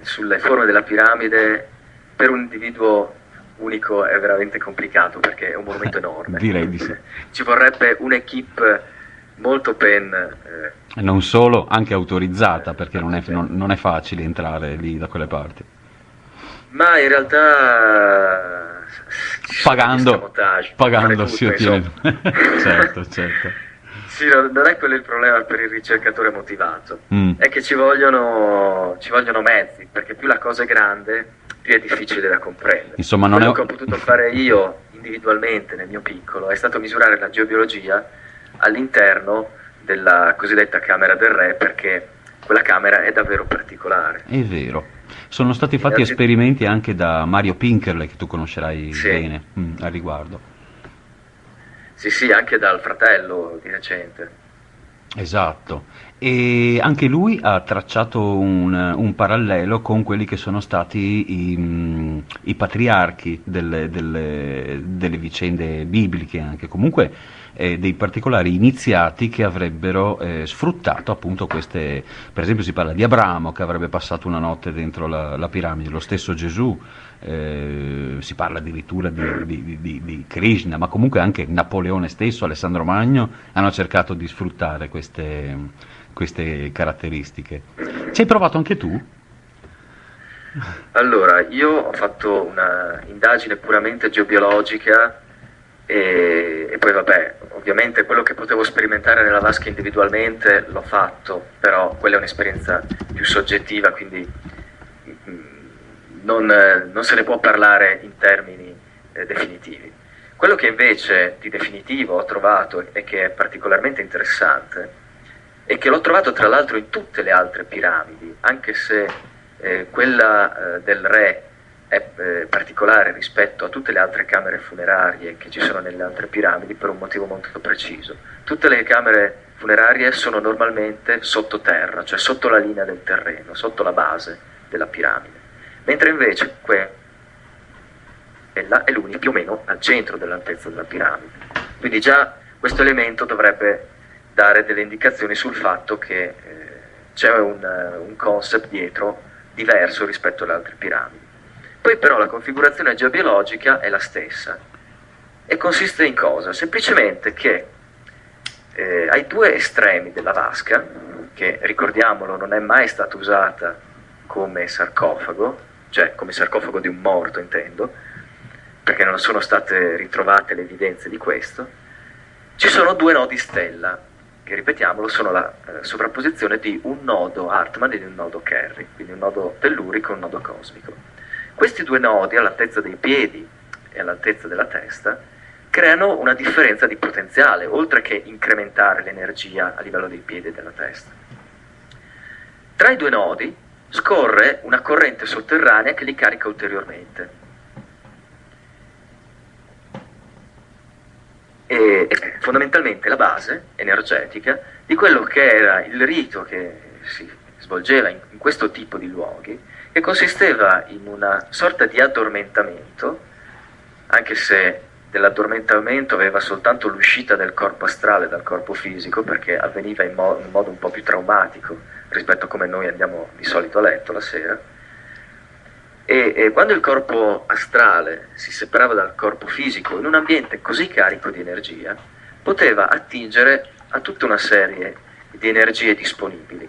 sulle forme della piramide per un individuo unico è veramente complicato perché è un monumento enorme. Direi di sì. Ci vorrebbe un'equipe molto ben E non solo, anche autorizzata, perché non è facile entrare lì da quelle parti. ma in realtà ci sono degli escamotage, Pagando fare si tutto, ottiene. insomma. Certo, certo. Sì, non è quello il problema per il ricercatore motivato, Mm. è che ci vogliono mezzi, perché più la cosa è grande, più è difficile da comprendere. Insomma, non Quello è... che ho potuto fare io individualmente nel mio piccolo è stato misurare la geobiologia all'interno della cosiddetta Camera del Re, perché quella camera è davvero particolare. È vero. Sono stati fatti Innanzitutto, esperimenti anche da Mario Pinkerle, che tu conoscerai sì, bene, al riguardo. sì, sì, anche dal fratello di recente. Esatto, e anche lui ha tracciato un parallelo con quelli che sono stati i patriarchi delle vicende bibliche, anche comunque dei particolari iniziati che avrebbero sfruttato appunto queste, per esempio si parla di Abramo che avrebbe passato una notte dentro la piramide, lo stesso Gesù, si parla addirittura di Krishna, ma comunque anche Napoleone stesso, Alessandro Magno hanno cercato di sfruttare queste caratteristiche. Ci hai provato anche tu? Allora, io ho fatto una indagine puramente geobiologica e poi vabbè, ovviamente quello che potevo sperimentare nella vasca individualmente l'ho fatto, però quella è un'esperienza più soggettiva, quindi non se ne può parlare in termini definitivi. Quello che invece di definitivo ho trovato e che è particolarmente interessante è che l'ho trovato tra l'altro in tutte le altre piramidi, anche se quella del re è particolare rispetto a tutte le altre camere funerarie che ci sono nelle altre piramidi per un motivo molto preciso. Tutte le camere funerarie sono normalmente sottoterra, cioè sotto la linea del terreno, sotto la base della piramide, mentre invece quella è l'unica più o meno al centro dell'altezza della piramide. Quindi già questo elemento dovrebbe dare delle indicazioni sul fatto che c'è un concept dietro diverso rispetto alle altre piramidi. Poi però la configurazione geobiologica è la stessa e consiste in cosa? Semplicemente che ai due estremi della vasca, che ricordiamolo non è mai stata usata come sarcofago, cioè come sarcofago di un morto intendo, perché non sono state ritrovate le evidenze di questo, ci sono due nodi stella, che ripetiamolo sono la sovrapposizione di un nodo Hartmann e di un nodo Kerry, quindi un nodo tellurico e un nodo cosmico. Questi due nodi all'altezza dei piedi e all'altezza della testa creano una differenza di potenziale, oltre che incrementare l'energia a livello dei piedi e della testa. Tra i due nodi scorre una corrente sotterranea che li carica ulteriormente. E fondamentalmente la base energetica di quello che era il rito che si svolgeva in questo tipo di luoghi, che consisteva in una sorta di addormentamento, anche se dell'addormentamento aveva soltanto l'uscita del corpo astrale dal corpo fisico, perché avveniva in modo un po' più traumatico rispetto a come noi andiamo di solito a letto la sera. E quando il corpo astrale si separava dal corpo fisico in un ambiente così carico di energia, poteva attingere a tutta una serie di energie disponibili.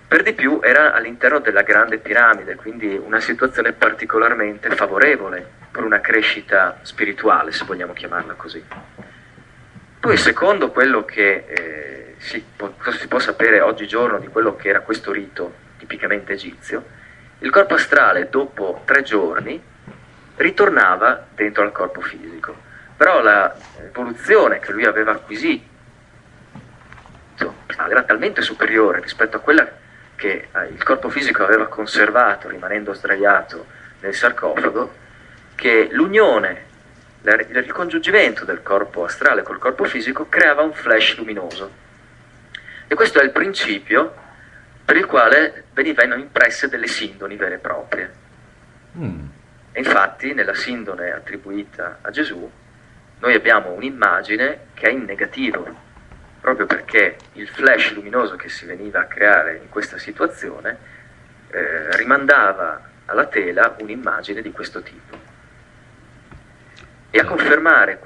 Per di più era all'interno della grande piramide, quindi una situazione particolarmente favorevole per una crescita spirituale, se vogliamo chiamarla così. Poi, secondo quello che si può sapere oggigiorno di quello che era questo rito tipicamente egizio, il corpo astrale dopo 3 giorni ritornava dentro al corpo fisico, però l'evoluzione che lui aveva acquisito era talmente superiore rispetto a quella che il corpo fisico aveva conservato rimanendo sdraiato nel sarcofago, che l'unione, il ricongiungimento del corpo astrale col corpo fisico creava un flash luminoso. E questo è il principio per il quale venivano impresse delle sindoni vere e proprie. E infatti nella sindone attribuita a Gesù noi abbiamo un'immagine che è in negativo, proprio perché il flash luminoso che si veniva a creare in questa situazione rimandava alla tela un'immagine di questo tipo. E a confermare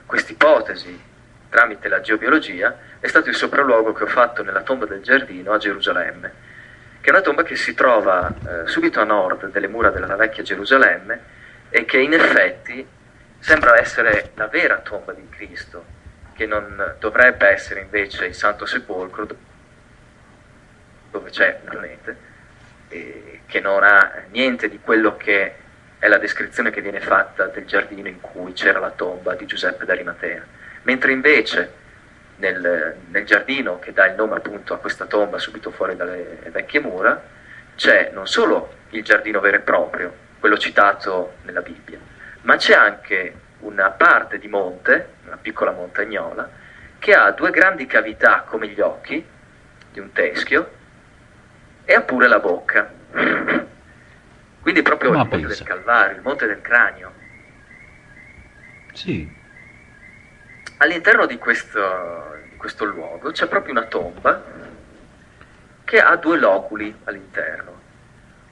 quest'ipotesi tramite la geobiologia è stato il sopralluogo che ho fatto nella tomba del giardino a Gerusalemme, che è una tomba che si trova subito a nord delle mura della vecchia Gerusalemme e che in effetti sembra essere la vera tomba di Cristo, che non dovrebbe essere invece il Santo Sepolcro, dove c'è un pianeta, che non ha niente di quello che è la descrizione che viene fatta del giardino in cui c'era la tomba di Giuseppe d'Arimatea, mentre invece nel giardino che dà il nome appunto a questa tomba subito fuori dalle vecchie mura c'è non solo il giardino vero e proprio, quello citato nella Bibbia, ma c'è anche una parte di monte, una piccola montagnola, che ha 2 grandi cavità come gli occhi di un teschio e ha pure la bocca. Quindi proprio il monte del Calvario, il monte del cranio. Sì. All'interno di questo luogo c'è proprio una tomba che ha 2 loculi all'interno.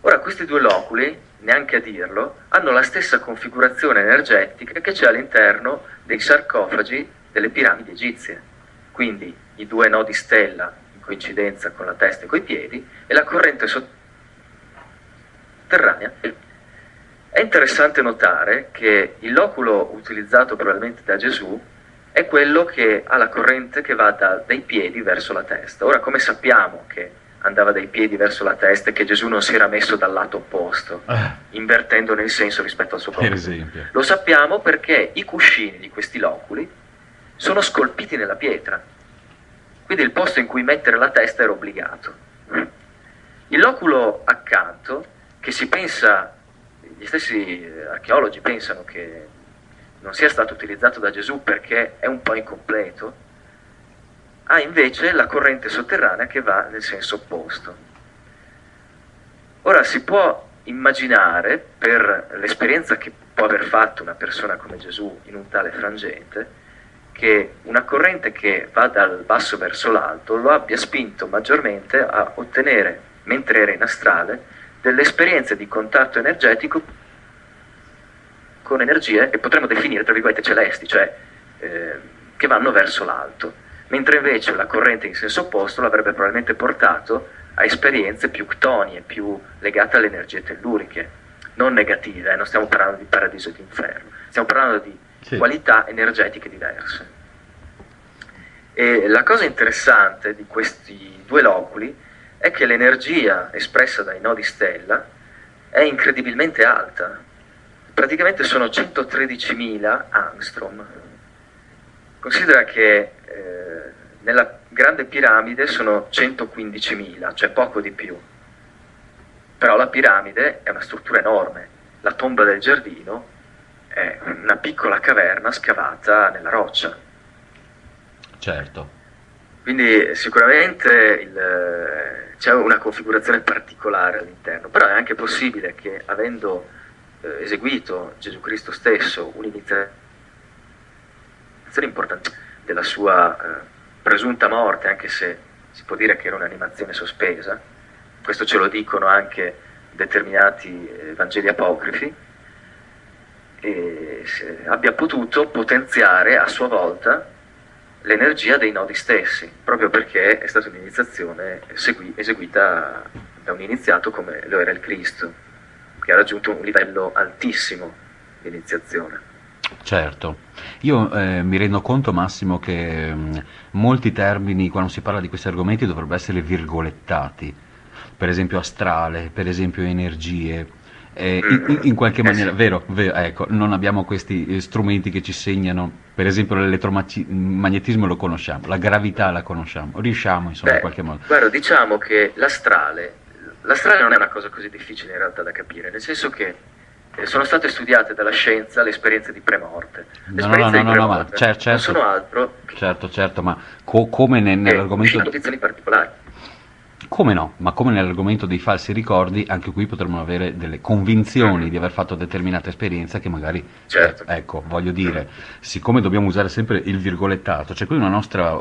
Ora, questi 2 loculi, neanche a dirlo, hanno la stessa configurazione energetica che c'è all'interno dei sarcofagi delle piramidi egizie. Quindi i 2 nodi stella in coincidenza con la testa e coi piedi e la corrente sotterranea. È interessante notare che il loculo utilizzato probabilmente da Gesù è quello che ha la corrente che va dai piedi verso la testa. Ora, come sappiamo che andava dai piedi verso la testa e che Gesù non si era messo dal lato opposto, invertendone il senso rispetto al suo corpo? Per esempio. Lo sappiamo perché i cuscini di questi loculi sono scolpiti nella pietra, quindi il posto in cui mettere la testa era obbligato. Il loculo accanto, che si pensa gli stessi archeologi pensano che non sia stato utilizzato da Gesù perché è un po' incompleto, ha invece la corrente sotterranea che va nel senso opposto. Ora si può immaginare, per l'esperienza che può aver fatto una persona come Gesù in un tale frangente, che una corrente che va dal basso verso l'alto lo abbia spinto maggiormente a ottenere, mentre era in astrale, delle esperienze di contatto energetico con energie che potremmo definire tra virgolette celesti, cioè che vanno verso l'alto, mentre invece la corrente in senso opposto l'avrebbe probabilmente portato a esperienze più ctonie, più legate alle energie telluriche, non negative, non stiamo parlando di paradiso e di inferno, stiamo parlando di qualità energetiche diverse. E la cosa interessante di questi due loculi è che l'energia espressa dai nodi stella è incredibilmente alta, praticamente sono 113.000 angstrom. Considera che nella grande piramide sono 115.000, cioè poco di più. Però la piramide è una struttura enorme, la tomba del giardino è una piccola caverna scavata nella roccia. Certo. Quindi sicuramente c'è una configurazione particolare all'interno, però è anche possibile che, avendo eseguito Gesù Cristo stesso un'iniziazione importante della sua presunta morte, anche se si può dire che era un'animazione sospesa, questo ce lo dicono anche determinati Vangeli apocrifi, e abbia potuto potenziare a sua volta l'energia dei nodi stessi, proprio perché è stata un'iniziazione eseguita da un iniziato come lo era il Cristo, che ha raggiunto un livello altissimo di iniziazione. Certo, io mi rendo conto, Massimo, che molti termini, quando si parla di questi argomenti, dovrebbero essere virgolettati, per esempio astrale, per esempio energie, in qualche maniera, Sì. vero, ecco, non abbiamo questi strumenti che ci segnano, per esempio l'elettromagnetismo lo conosciamo, la gravità la conosciamo, riusciamo insomma in qualche modo. Guarda, diciamo che l'astrale non è una cosa così difficile in realtà da capire, nel senso che sono state studiate dalla scienza le esperienze di premorte. Le esperienze di premorte certo, non sono altro certo, ma come nell'argomento... condizioni particolari. Come no? Ma come nell'argomento dei falsi ricordi, anche qui potremmo avere delle convinzioni di aver fatto determinata esperienza che magari, Certo. ecco, voglio dire, siccome dobbiamo usare sempre il virgolettato, c'è qui una nostra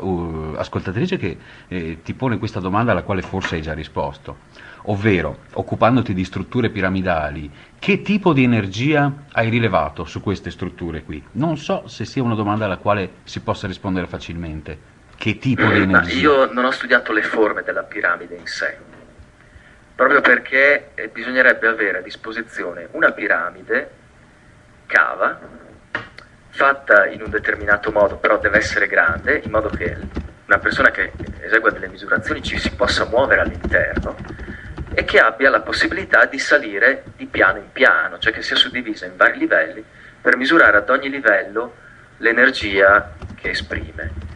ascoltatrice che ti pone questa domanda alla quale forse hai già risposto, ovvero, occupandoti di strutture piramidali, che tipo di energia hai rilevato su queste strutture qui? Non so se sia una domanda alla quale si possa rispondere facilmente. Che tipo di energia? Io non ho studiato le forme della piramide in sé, proprio perché bisognerebbe avere a disposizione una piramide cava, fatta in un determinato modo, però deve essere grande, in modo che una persona che esegua delle misurazioni ci si possa muovere all'interno e che abbia la possibilità di salire di piano in piano, cioè che sia suddivisa in vari livelli per misurare ad ogni livello l'energia che esprime.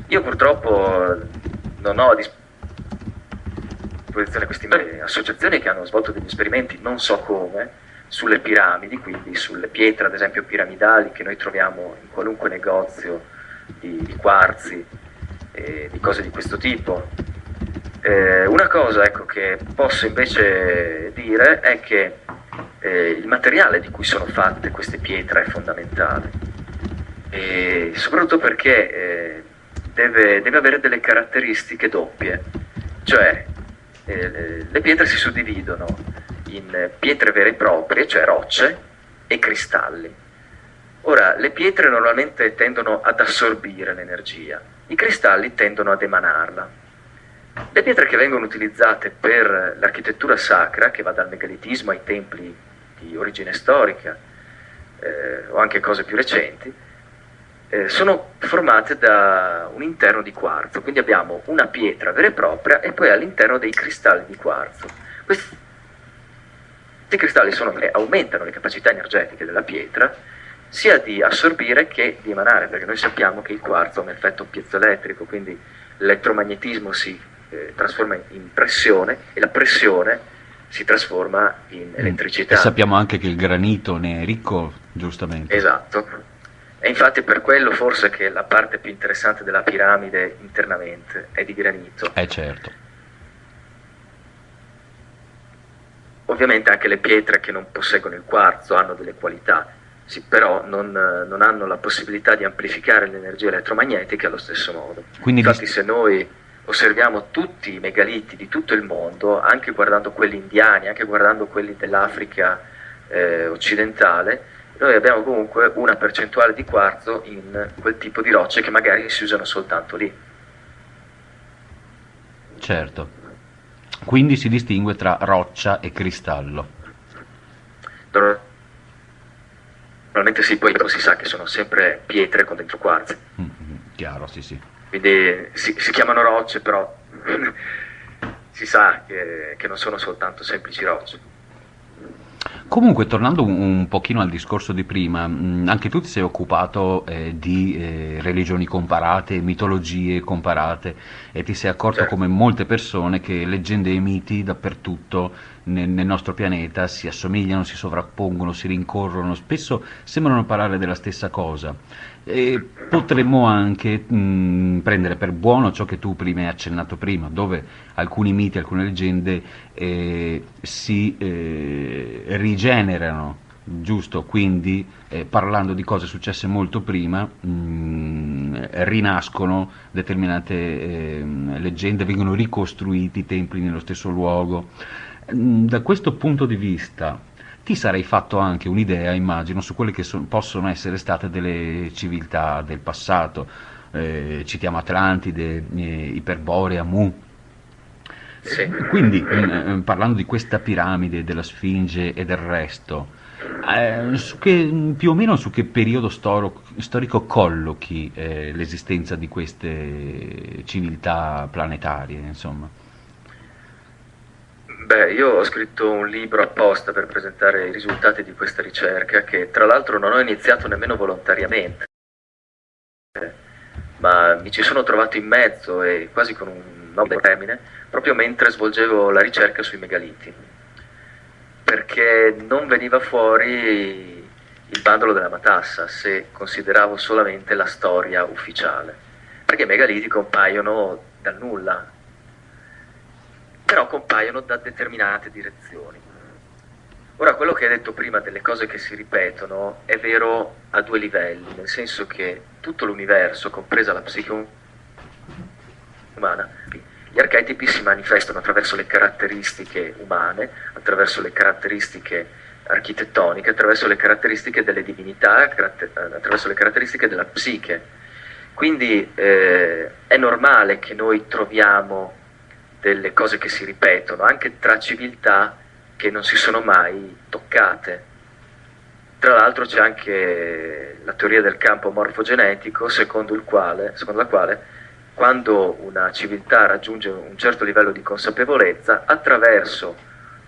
Io purtroppo non ho a disposizione queste associazioni che hanno svolto degli esperimenti, non so come, sulle piramidi, quindi sulle pietre ad esempio piramidali che noi troviamo in qualunque negozio di quarzi e di cose di questo tipo. Una cosa, ecco, che posso invece dire è che il materiale di cui sono fatte queste pietre è fondamentale, e soprattutto perché deve avere delle caratteristiche doppie, cioè le pietre si suddividono in pietre vere e proprie, cioè rocce, e cristalli. Ora, le pietre normalmente tendono ad assorbire l'energia, i cristalli tendono ad emanarla. Le pietre che vengono utilizzate per l'architettura sacra, che va dal megalitismo ai templi di origine storica, o anche cose più recenti, sono formate da un interno di quarzo, quindi abbiamo una pietra vera e propria e poi all'interno dei cristalli di quarzo. Questi cristalli aumentano le capacità energetiche della pietra, sia di assorbire che di emanare, perché noi sappiamo che il quarzo ha un effetto piezoelettrico, quindi l'elettromagnetismo si trasforma in pressione e la pressione si trasforma in E elettricità. sappiamo anche che il granito ne è ricco, giustamente. Esatto. E infatti è per quello forse che la parte più interessante della piramide internamente è di granito. Certo. Ovviamente anche le pietre che non posseggono il quarzo hanno delle qualità, sì, però non hanno la possibilità di amplificare l'energia elettromagnetica allo stesso modo. Quindi Infatti se noi osserviamo tutti i megaliti di tutto il mondo, anche guardando quelli indiani, anche guardando quelli dell'Africa occidentale, noi abbiamo comunque una percentuale di quarzo in quel tipo di rocce che magari si usano soltanto lì. certo. Quindi si distingue tra roccia e cristallo. Normalmente sì, poi si sa che sono sempre pietre con dentro quarzi. Chiaro, sì, sì. Quindi si chiamano rocce, però si sa che non sono soltanto semplici rocce. Comunque, tornando un pochino al discorso di prima, anche tu ti sei occupato di religioni comparate, mitologie comparate, e ti sei accorto Certo. come molte persone che leggende e miti dappertutto nel nostro pianeta si assomigliano, si sovrappongono, si rincorrono, spesso sembrano parlare della stessa cosa. E potremmo anche prendere per buono ciò che tu prima hai accennato prima, dove alcuni miti, alcune leggende si rigenerano, giusto? Quindi parlando di cose successe molto prima, rinascono determinate leggende, vengono ricostruiti i templi nello stesso luogo. Da questo punto di vista ti sarei fatto anche un'idea, immagino, su quelle che possono essere state delle civiltà del passato. Citiamo Atlantide, Iperborea, Mu. Sì. Quindi, parlando di questa piramide, della Sfinge e del resto, più o meno su che periodo storico collochi l'esistenza di queste civiltà planetarie, insomma? Beh, io ho scritto un libro apposta per presentare i risultati di questa ricerca, che tra l'altro non ho iniziato nemmeno volontariamente, ma mi ci sono trovato in mezzo e quasi con un nobile termine, proprio mentre svolgevo la ricerca sui megaliti, perché non veniva fuori il bandolo della matassa se consideravo solamente la storia ufficiale, perché i megaliti compaiono dal nulla, però compaiono da determinate direzioni. Ora, quello che hai detto prima delle cose che si ripetono è vero a due livelli, nel senso che tutto l'universo, compresa la psiche umana, gli archetipi si manifestano attraverso le caratteristiche umane, attraverso le caratteristiche architettoniche, attraverso le caratteristiche delle divinità, attraverso le caratteristiche della psiche. Quindi è normale che noi troviamo delle cose che si ripetono, anche tra civiltà che non si sono mai toccate. Tra l'altro c'è anche la teoria del campo morfogenetico, secondo la quale quando una civiltà raggiunge un certo livello di consapevolezza, attraverso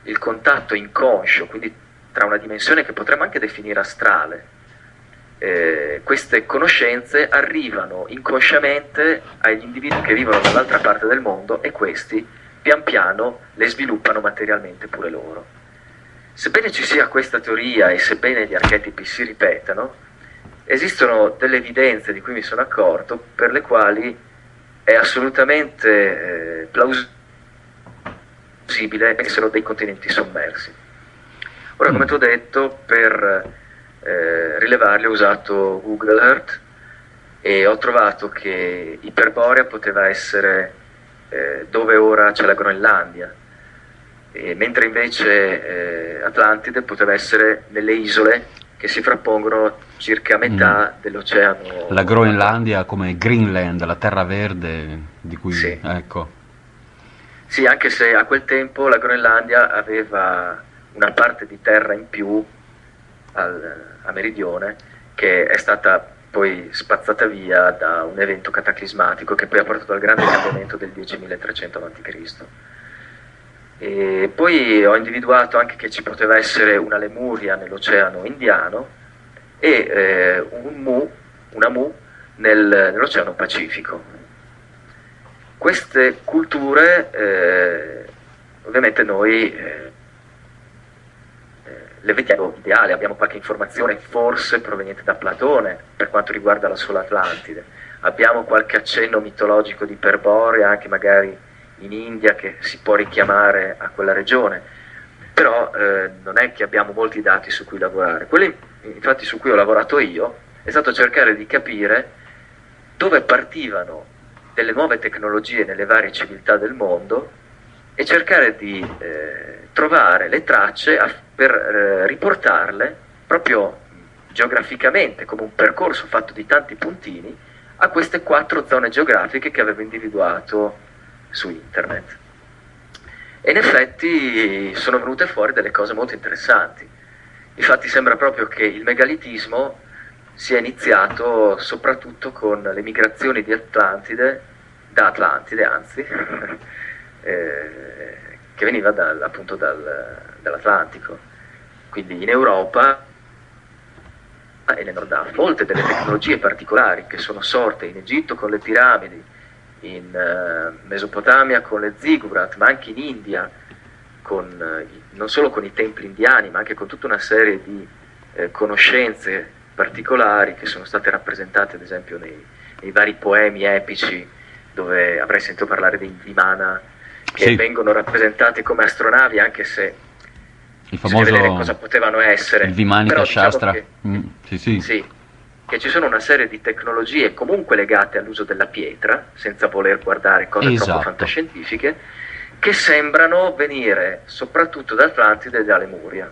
il contatto inconscio, quindi tra una dimensione che potremmo anche definire astrale, queste conoscenze arrivano inconsciamente agli individui che vivono dall'altra parte del mondo e questi pian piano le sviluppano materialmente pure loro. Sebbene ci sia questa teoria e sebbene gli archetipi si ripetano, esistono delle evidenze di cui mi sono accorto per le quali è assolutamente plausibile che siano dei continenti sommersi. Ora, come ti ho detto, per rilevarli ho usato Google Earth e ho trovato che Iperborea poteva essere dove ora c'è la Groenlandia, mentre invece Atlantide poteva essere nelle isole che si frappongono circa a metà dell'oceano. La Groenlandia come Greenland, la terra verde di cui... Sì. Ecco. Sì, anche se a quel tempo la Groenlandia aveva una parte di terra in più a meridione, che è stata poi spazzata via da un evento cataclismatico che poi ha portato al grande cambiamento del 10.300 a.C. E poi ho individuato anche che ci poteva essere una Lemuria nell'oceano Indiano e una Mu nell'oceano Pacifico. Queste culture ovviamente noi le vediamo ideali, abbiamo qualche informazione forse proveniente da Platone per quanto riguarda la sola Atlantide, abbiamo qualche accenno mitologico di Iperborea anche magari in India che si può richiamare a quella regione, però non è che abbiamo molti dati su cui lavorare. Quelli infatti su cui ho lavorato io è stato cercare di capire dove partivano delle nuove tecnologie nelle varie civiltà del mondo e cercare di trovare le tracce per riportarle proprio geograficamente come un percorso fatto di tanti puntini a queste 4 zone geografiche che avevo individuato su internet. E in effetti sono venute fuori delle cose molto interessanti. Infatti sembra proprio che il megalitismo sia iniziato soprattutto con le migrazioni di da Atlantide anzi, che veniva appunto dall'Atlantico, quindi in Europa e nel Nord Africa. Molte delle tecnologie particolari che sono sorte in Egitto con le piramidi, in Mesopotamia con le ziggurat, ma anche in India, non solo con i templi indiani, ma anche con tutta una serie di conoscenze particolari che sono state rappresentate ad esempio nei vari poemi epici, dove avrei sentito parlare dei Vimana, che sì, vengono rappresentati come astronavi, anche se il bisogna famoso vedere cosa potevano essere. il Vimanika Però diciamo Shastra. che, Sì, sì. sì, che ci sono una serie di tecnologie comunque legate all'uso della pietra, senza voler guardare cose troppo Esatto. fantascientifiche, che sembrano venire soprattutto da Atlantide e da Lemuria.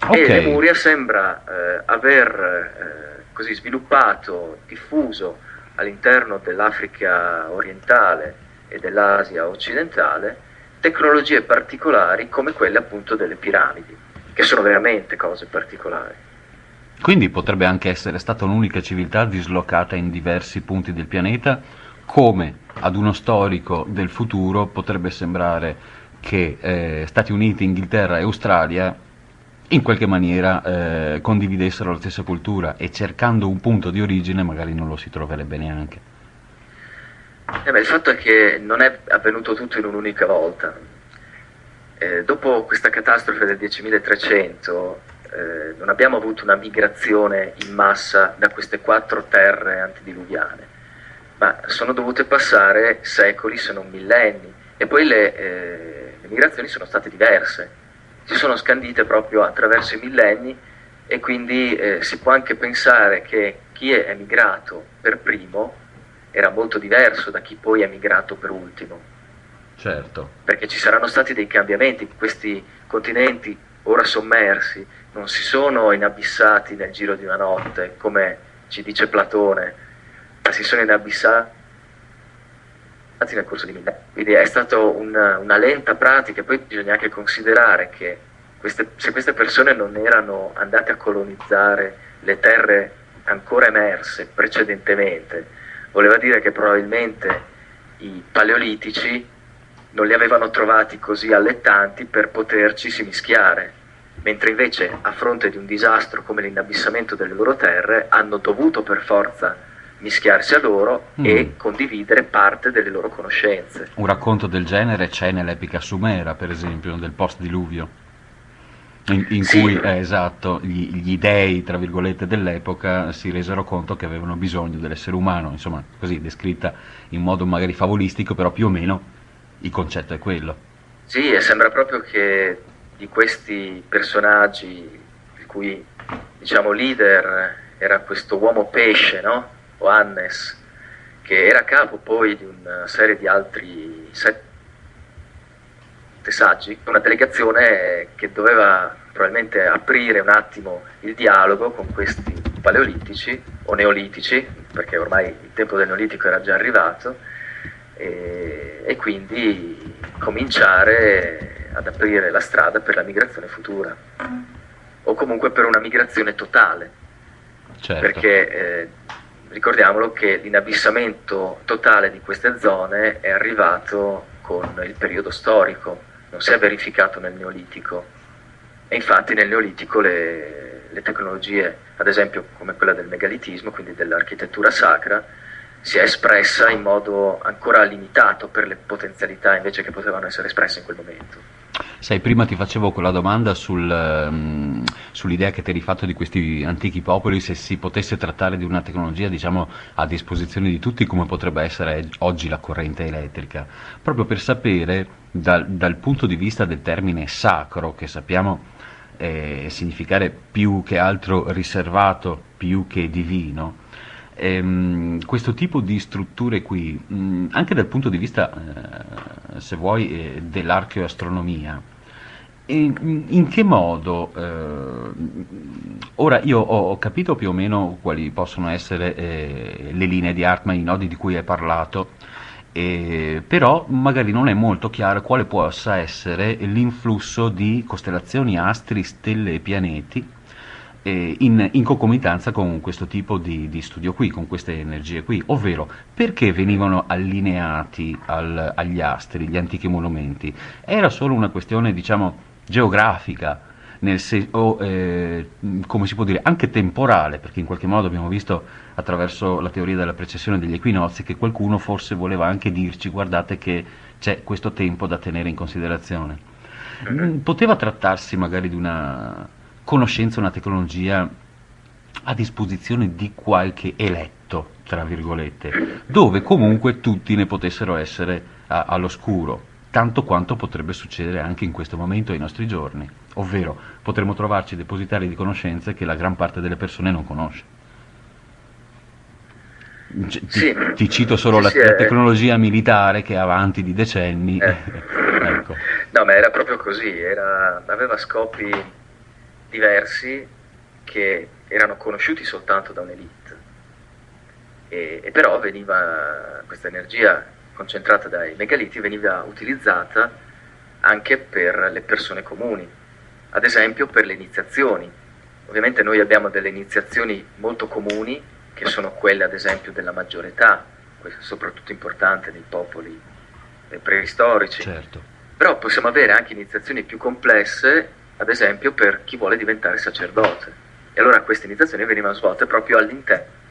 Ok. E Lemuria sembra aver così sviluppato, diffuso all'interno dell'Africa orientale e dell'Asia occidentale tecnologie particolari come quelle appunto delle piramidi, che sono veramente cose particolari. Quindi potrebbe anche essere stata un'unica civiltà dislocata in diversi punti del pianeta, come ad uno storico del futuro potrebbe sembrare che Stati Uniti, Inghilterra e Australia in qualche maniera condividessero la stessa cultura e cercando un punto di origine magari non lo si troverebbe neanche. Il fatto è che non è avvenuto tutto in un'unica volta. Dopo questa catastrofe del 10.300 non abbiamo avuto una migrazione in massa da queste 4 terre antidiluviane, ma sono dovute passare secoli se non millenni, e poi le migrazioni sono state diverse, si sono scandite proprio attraverso i millenni, e quindi si può anche pensare che chi è migrato per primo era molto diverso da chi poi è migrato per ultimo. Certo. Perché ci saranno stati dei cambiamenti, questi continenti ora sommersi non si sono inabissati nel giro di una notte, come ci dice Platone, ma si sono inabissati nel corso di millenni. Quindi è stata una lenta pratica, e poi bisogna anche considerare che se queste persone non erano andate a colonizzare le terre ancora emerse precedentemente, voleva dire che probabilmente i paleolitici non li avevano trovati così allettanti per poterci mischiare, mentre invece a fronte di un disastro come l'inabissamento delle loro terre hanno dovuto per forza mischiarsi a loro e condividere parte delle loro conoscenze. Un racconto del genere c'è nell'epica sumera, per esempio, del post-diluvio, in Sì. cui, esatto, gli dei, tra virgolette, dell'epoca si resero conto che avevano bisogno dell'essere umano, insomma, così descritta in modo magari favolistico, però più o meno il concetto è quello. Sì, e sembra proprio che di questi personaggi, il cui diciamo leader era questo uomo pesce, no? O Hannes, che era capo poi di una serie di altri 7 saggi, una delegazione che doveva probabilmente aprire un attimo il dialogo con questi paleolitici o neolitici, perché ormai il tempo del neolitico era già arrivato, e quindi cominciare ad aprire la strada per la migrazione futura, o comunque per una migrazione totale, Certo. perché ricordiamolo che l'inabissamento totale di queste zone è arrivato con il periodo storico, non si è verificato nel Neolitico, e infatti nel Neolitico le tecnologie, ad esempio come quella del megalitismo, quindi dell'architettura sacra, si è espressa in modo ancora limitato per le potenzialità invece che potevano essere espresse in quel momento. Sai, prima ti facevo quella domanda sull'idea che ti eri fatto di questi antichi popoli, se si potesse trattare di una tecnologia, diciamo, a disposizione di tutti, come potrebbe essere oggi la corrente elettrica, proprio per sapere dal punto di vista del termine sacro, che sappiamo significare più che altro riservato, più che divino. Questo tipo di strutture qui, anche dal punto di vista, se vuoi, dell'archeoastronomia, in che modo, ora io ho capito più o meno quali possono essere le linee di Hartmann, i nodi di cui hai parlato, però magari non è molto chiaro quale possa essere l'influsso di costellazioni, astri, stelle e pianeti in concomitanza con questo tipo di studio qui, con queste energie qui, ovvero perché venivano allineati agli astri, gli antichi monumenti? Era solo una questione, diciamo, geografica, o come si può dire, anche temporale, perché in qualche modo abbiamo visto attraverso la teoria della precessione degli equinozi che qualcuno forse voleva anche dirci guardate che c'è questo tempo da tenere in considerazione. Poteva trattarsi magari di una conoscenza, una tecnologia a disposizione di qualche eletto, tra virgolette, dove comunque tutti ne potessero essere all'oscuro, tanto quanto potrebbe succedere anche in questo momento ai nostri giorni, ovvero potremmo trovarci depositari di conoscenze che la gran parte delle persone non conosce. Sì, Ti cito solo sì, la, sì, la tecnologia militare che è avanti di decenni. eh. Ecco. No, ma era proprio così, aveva scopi diversi che erano conosciuti soltanto da un'elite. E però questa energia concentrata dai megaliti veniva utilizzata anche per le persone comuni, ad esempio per le iniziazioni. Ovviamente noi abbiamo delle iniziazioni molto comuni, che sono quelle ad esempio della maggiore età, questo è soprattutto importante nei popoli preistorici. Certo. Però possiamo avere anche iniziazioni più complesse, ad esempio per chi vuole diventare sacerdote. E allora queste iniziazioni venivano svolte proprio all'interno.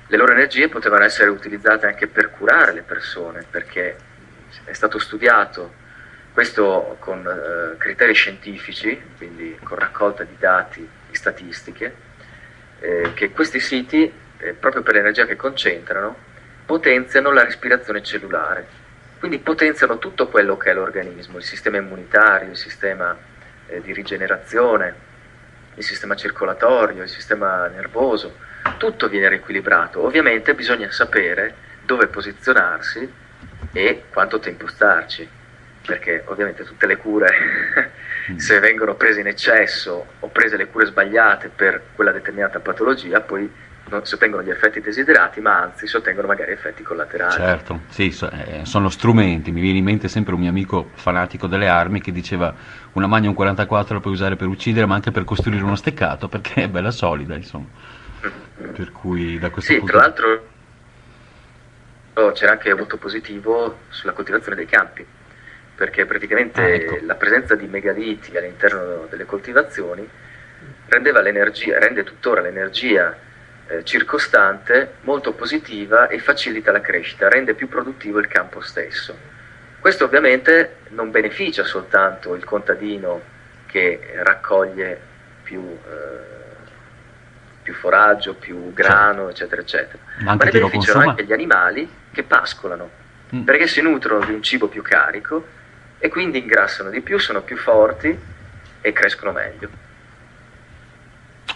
Le loro energie potevano essere utilizzate anche per curare le persone, perché è stato studiato questo con criteri scientifici, quindi con raccolta di dati, di statistiche, che questi siti, proprio per l'energia che concentrano, potenziano la respirazione cellulare. Quindi potenziano tutto quello che è l'organismo, il sistema immunitario, il sistema di rigenerazione, il sistema circolatorio, il sistema nervoso, tutto viene riequilibrato. Ovviamente bisogna sapere dove posizionarsi e quanto tempo starci, perché ovviamente tutte le cure, se vengono prese in eccesso o prese le cure sbagliate per quella determinata patologia, poi non si ottengono gli effetti desiderati, ma anzi si ottengono magari effetti collaterali. Certo, sì, sono strumenti. Mi viene in mente sempre un mio amico fanatico delle armi che diceva una Magnum 44 la puoi usare per uccidere, ma anche per costruire uno steccato, perché è bella solida, insomma. Per cui da questo Sì, punto tra l'altro c'era anche voto positivo sulla coltivazione dei campi, perché praticamente ecco. la presenza di megaliti all'interno delle coltivazioni rendeva l'energia, rende tuttora l'energia circostante molto positiva e facilita la crescita, rende più produttivo il campo stesso. Questo ovviamente non beneficia soltanto il contadino che raccoglie più foraggio, più grano, eccetera, eccetera, ma ma anche ne chi lo beneficiano consuma. anche gli animali che pascolano, perché si nutrono di un cibo più carico e quindi ingrassano di più, sono più forti e crescono meglio.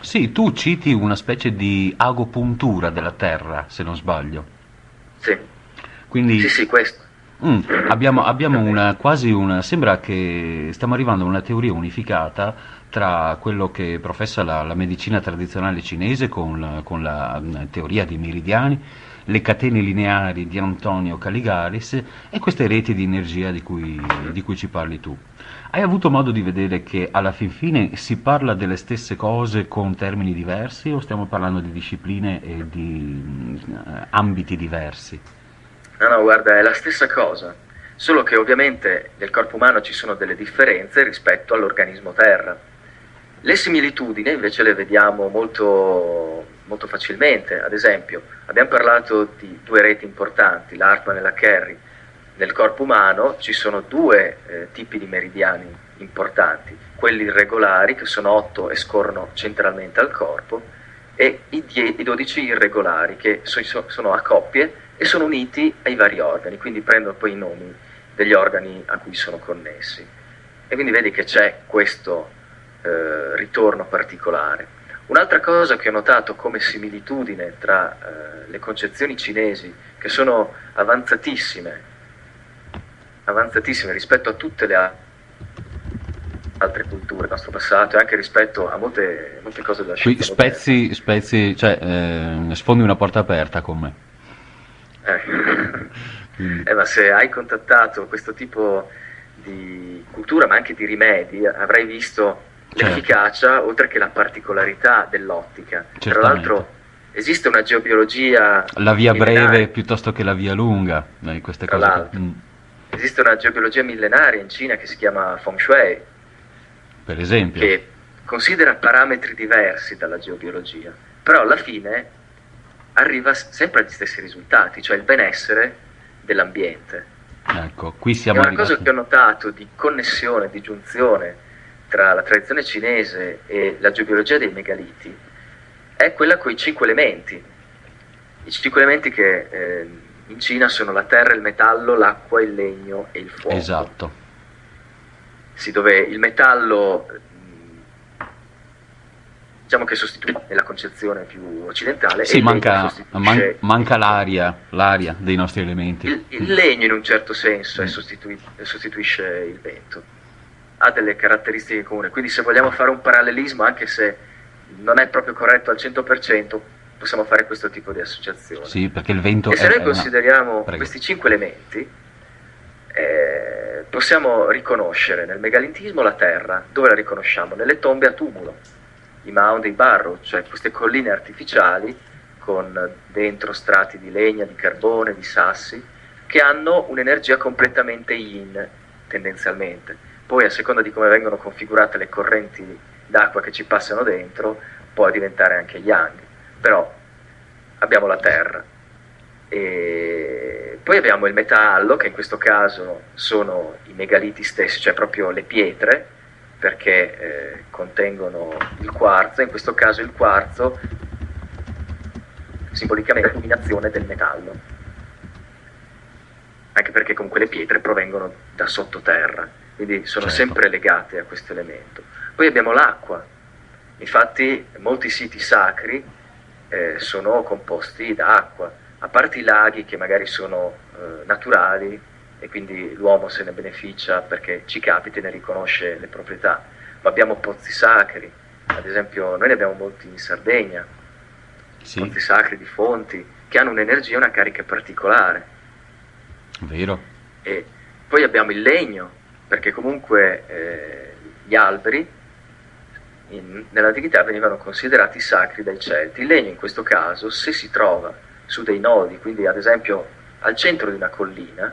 Sì, tu citi una specie di agopuntura della Terra, se non sbaglio. Sì, Quindi sì, sì, questo. abbiamo quasi una, sembra che stiamo arrivando a una teoria unificata tra quello che professa la medicina tradizionale cinese con la teoria dei meridiani, le catene lineari di Antonio Caligaris e queste reti di energia di cui ci parli tu. Hai avuto modo di vedere che alla fin fine si parla delle stesse cose con termini diversi o stiamo parlando di discipline e di ambiti diversi? No, no, guarda, è la stessa cosa, solo che ovviamente nel corpo umano ci sono delle differenze rispetto all'organismo terra. Le similitudini invece le vediamo molto, molto facilmente. Ad esempio, abbiamo parlato di due reti importanti, l'Hartmann e la Kerry. nel corpo umano ci sono due tipi di meridiani importanti, quelli irregolari, che sono 8 e scorrono centralmente al corpo, e i 12 irregolari, che sono a coppie e sono uniti ai vari organi, quindi prendono poi i nomi degli organi a cui sono connessi. E quindi vedi che c'è questo ritorno particolare. Un'altra cosa che ho notato come similitudine tra le concezioni cinesi, che sono avanzatissime rispetto a tutte le altre culture del nostro passato e anche rispetto a molte cose della Qui scienza moderna. spezzi, cioè sfondi una porta aperta con me. Quindi, Ma se hai contattato questo tipo di cultura, ma anche di rimedi, avrai visto certo, l'efficacia, oltre che la particolarità dell'ottica. Tra certamente. l'altro esiste una geobiologia La via breve millenaria, piuttosto che la via lunga, queste tra cose qua. l'altro, esiste una geobiologia millenaria in Cina che si chiama Feng Shui, Per esempio. che considera parametri diversi dalla geobiologia, però alla fine arriva sempre agli stessi risultati, cioè il benessere dell'ambiente. Ecco, qui E siamo una cosa arrivati. che ho notato di connessione, di giunzione tra la tradizione cinese e la geobiologia dei megaliti è quella con i 5 elementi. I 5 elementi che in Cina sono la terra, il metallo, l'acqua, il legno e il fuoco. Esatto. Sì, dove il metallo, diciamo che sostituisce nella concezione più occidentale, e Sì, il legno sostituisce manca l'aria dei nostri elementi. il legno in un certo senso Mm. sostituisce il vento. Ha delle caratteristiche comuni, quindi se vogliamo fare un parallelismo, anche se non è proprio corretto al 100%, possiamo fare questo tipo di associazione. Sì, perché il vento E se noi è una... consideriamo Prego. questi 5 elementi, possiamo riconoscere nel megalitismo la terra. Dove la riconosciamo? Nelle tombe a tumulo, i mound e i barrow, cioè queste colline artificiali con dentro strati di legna, di carbone, di sassi, che hanno un'energia completamente yin, tendenzialmente. Poi, a seconda di come vengono configurate le correnti d'acqua che ci passano dentro, può diventare anche yang. Però abbiamo la terra. E poi abbiamo il metallo, che in questo caso sono i megaliti stessi, cioè proprio le pietre, perché contengono il quarzo. In questo caso il quarzo simbolicamente è l'illuminazione del metallo, anche perché comunque le pietre provengono da sottoterra, quindi sono Certo. sempre legate a questo elemento. Poi abbiamo l'acqua, infatti molti siti sacri sono composti da acqua, a parte i laghi che magari sono naturali e quindi l'uomo se ne beneficia perché ci capita e ne riconosce le proprietà, ma abbiamo pozzi sacri, ad esempio noi ne abbiamo molti in Sardegna, Sì, pozzi sacri di fonti che hanno un'energia e una carica particolare. vero. E poi abbiamo il legno, perché comunque gli alberi nell'antichità venivano considerati sacri dai Celti. Il legno in questo caso, se si trova su dei nodi, quindi ad esempio al centro di una collina,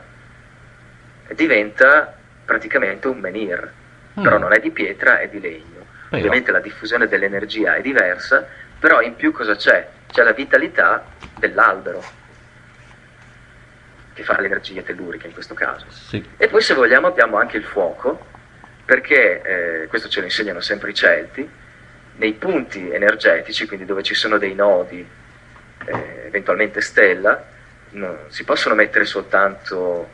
diventa praticamente un menhir, però non è di pietra, è di legno. Però, Ovviamente la diffusione dell'energia è diversa, però in più cosa c'è? C'è la vitalità dell'albero, che fa l'energia tellurica in questo caso. sì, E poi se vogliamo abbiamo anche il fuoco, perché questo ce lo insegnano sempre i Celti, nei punti energetici, quindi dove ci sono dei nodi, eventualmente stella, non si possono mettere soltanto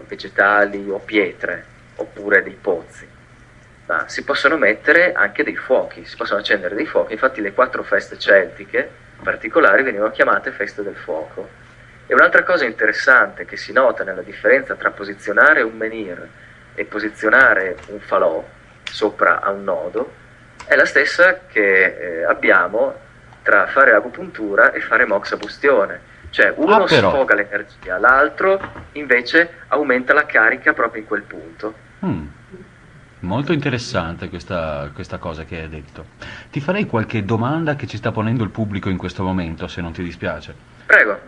vegetali o pietre, oppure dei pozzi, ma si possono mettere anche dei fuochi, si possono accendere dei fuochi. Infatti le 4 feste celtiche particolari venivano chiamate feste del fuoco. E un'altra cosa interessante che si nota nella differenza tra posizionare un menhir e posizionare un falò sopra a un nodo è la stessa che abbiamo tra fare agopuntura e fare moxabustione. Cioè uno però. sfoga l'energia, l'altro invece aumenta la carica proprio in quel punto. Molto interessante questa cosa che hai detto. Ti farei qualche domanda che ci sta ponendo il pubblico in questo momento, se non ti dispiace. Prego.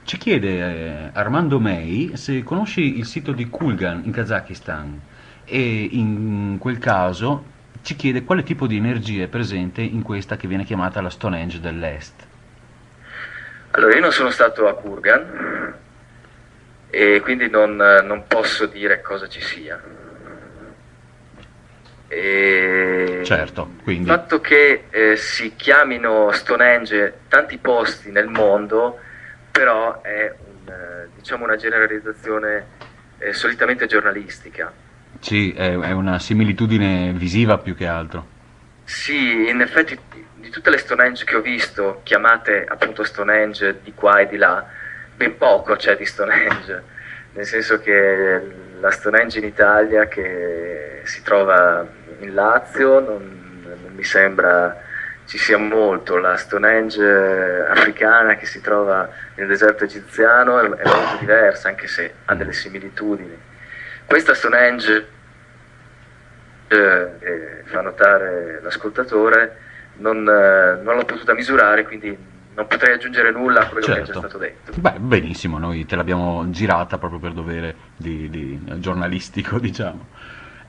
Ci chiede Armando May se conosci il sito di Kulgan in Kazakistan e in quel caso ci chiede quale tipo di energia è presente in questa che viene chiamata la Stonehenge dell'Est. Allora, io non sono stato a Kurgan e quindi non posso dire cosa ci sia. Certo, Il quindi fatto che si chiamino Stonehenge tanti posti nel mondo, però è diciamo una generalizzazione solitamente giornalistica. sì, è una similitudine visiva più che altro. Sì, in effetti di tutte le Stonehenge che ho visto, chiamate appunto Stonehenge di qua e di là, ben poco c'è di Stonehenge, nel senso che la Stonehenge in Italia che si trova in Lazio non mi sembra ci sia molto, la Stonehenge africana che si trova nel deserto egiziano è molto diversa, anche se ha Mm. delle similitudini. Questa Stonehenge fa notare l'ascoltatore, non l'ho potuta misurare, quindi non potrei aggiungere nulla a quello che è già Certo. stato detto. Beh, benissimo, noi te l'abbiamo girata proprio per dovere di giornalistico, diciamo.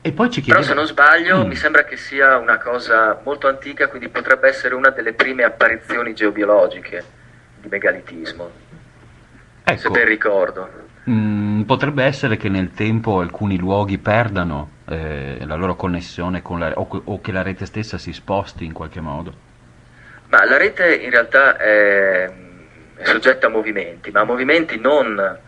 E poi ci Però se chiedeva... non sbaglio, mi Mm, sembra che sia una cosa molto antica, quindi potrebbe essere una delle prime apparizioni geobiologiche di megalitismo, se ecco, ben ricordo. potrebbe essere che nel tempo alcuni luoghi perdano la loro connessione con o che la rete stessa si sposti in qualche modo. Ma la rete in realtà è soggetta a movimenti, ma a movimenti non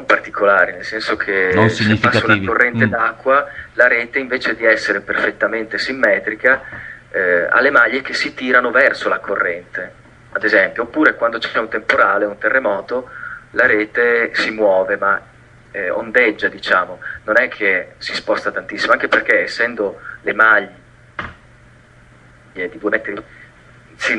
particolari, nel senso Non che se passa una significativi. corrente d'acqua, la rete invece di essere perfettamente simmetrica ha le maglie che si tirano verso la corrente, ad esempio, oppure quando c'è un temporale, un terremoto, la rete si muove, ma ondeggia, diciamo, non è che si sposta tantissimo, anche perché essendo le maglie di 2 metri, sì,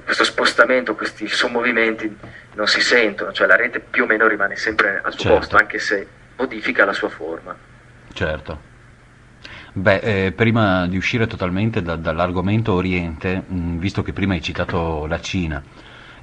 questo spostamento, questi sommovimenti non si sentono, cioè la rete più o meno rimane sempre al suo posto, Certo, anche se modifica la sua forma. certo. Beh, prima di uscire totalmente dall'argomento Oriente, visto che prima hai citato la Cina,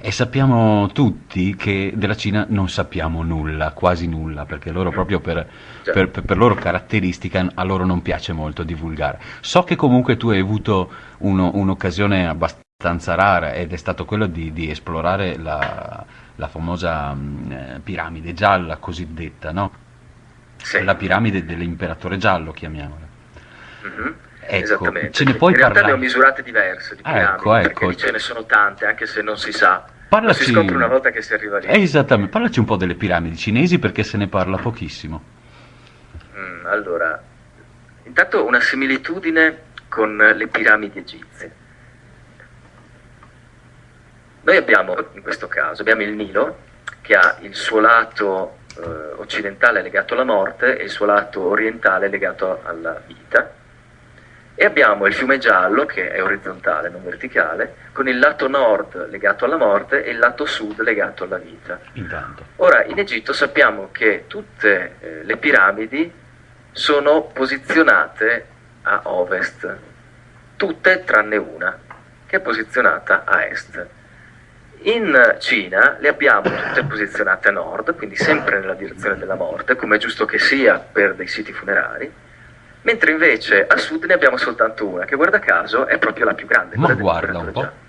e sappiamo tutti che della Cina non sappiamo nulla, quasi nulla, perché loro proprio Già. per loro caratteristica a loro non piace molto divulgare. So che comunque tu hai avuto un'occasione abbastanza rara ed è stato quello di esplorare la famosa piramide gialla cosiddetta, no? Sì. La piramide dell'imperatore giallo, chiamiamola. Mhm. Ecco, ce Esattamente. ne puoi In realtà ne ho parlare? misurate diverse di Ecco, piramidi, perché ecco. lì ce ne sono tante, anche se non si sa. Lo si scopre una Parlaci, volta che si arriva lì. esattamente, parlaci un po' delle piramidi cinesi perché se ne parla pochissimo. Allora, intanto una similitudine con le piramidi egizie. Noi abbiamo, in questo caso, abbiamo il Nilo, che ha il suo lato occidentale legato alla morte e il suo lato orientale legato alla vita, e abbiamo il fiume Giallo, che è orizzontale, non verticale, con il lato nord legato alla morte e il lato sud legato alla vita. Intanto. Ora, in Egitto sappiamo che tutte le piramidi sono posizionate a ovest, tutte tranne una, che è posizionata a est. In Cina le abbiamo tutte posizionate a nord, quindi sempre nella direzione della morte, come è giusto che sia per dei siti funerari, mentre invece a sud ne abbiamo soltanto una, che guarda caso è proprio la più grande, Ma quella guarda un dell'imperatore po'.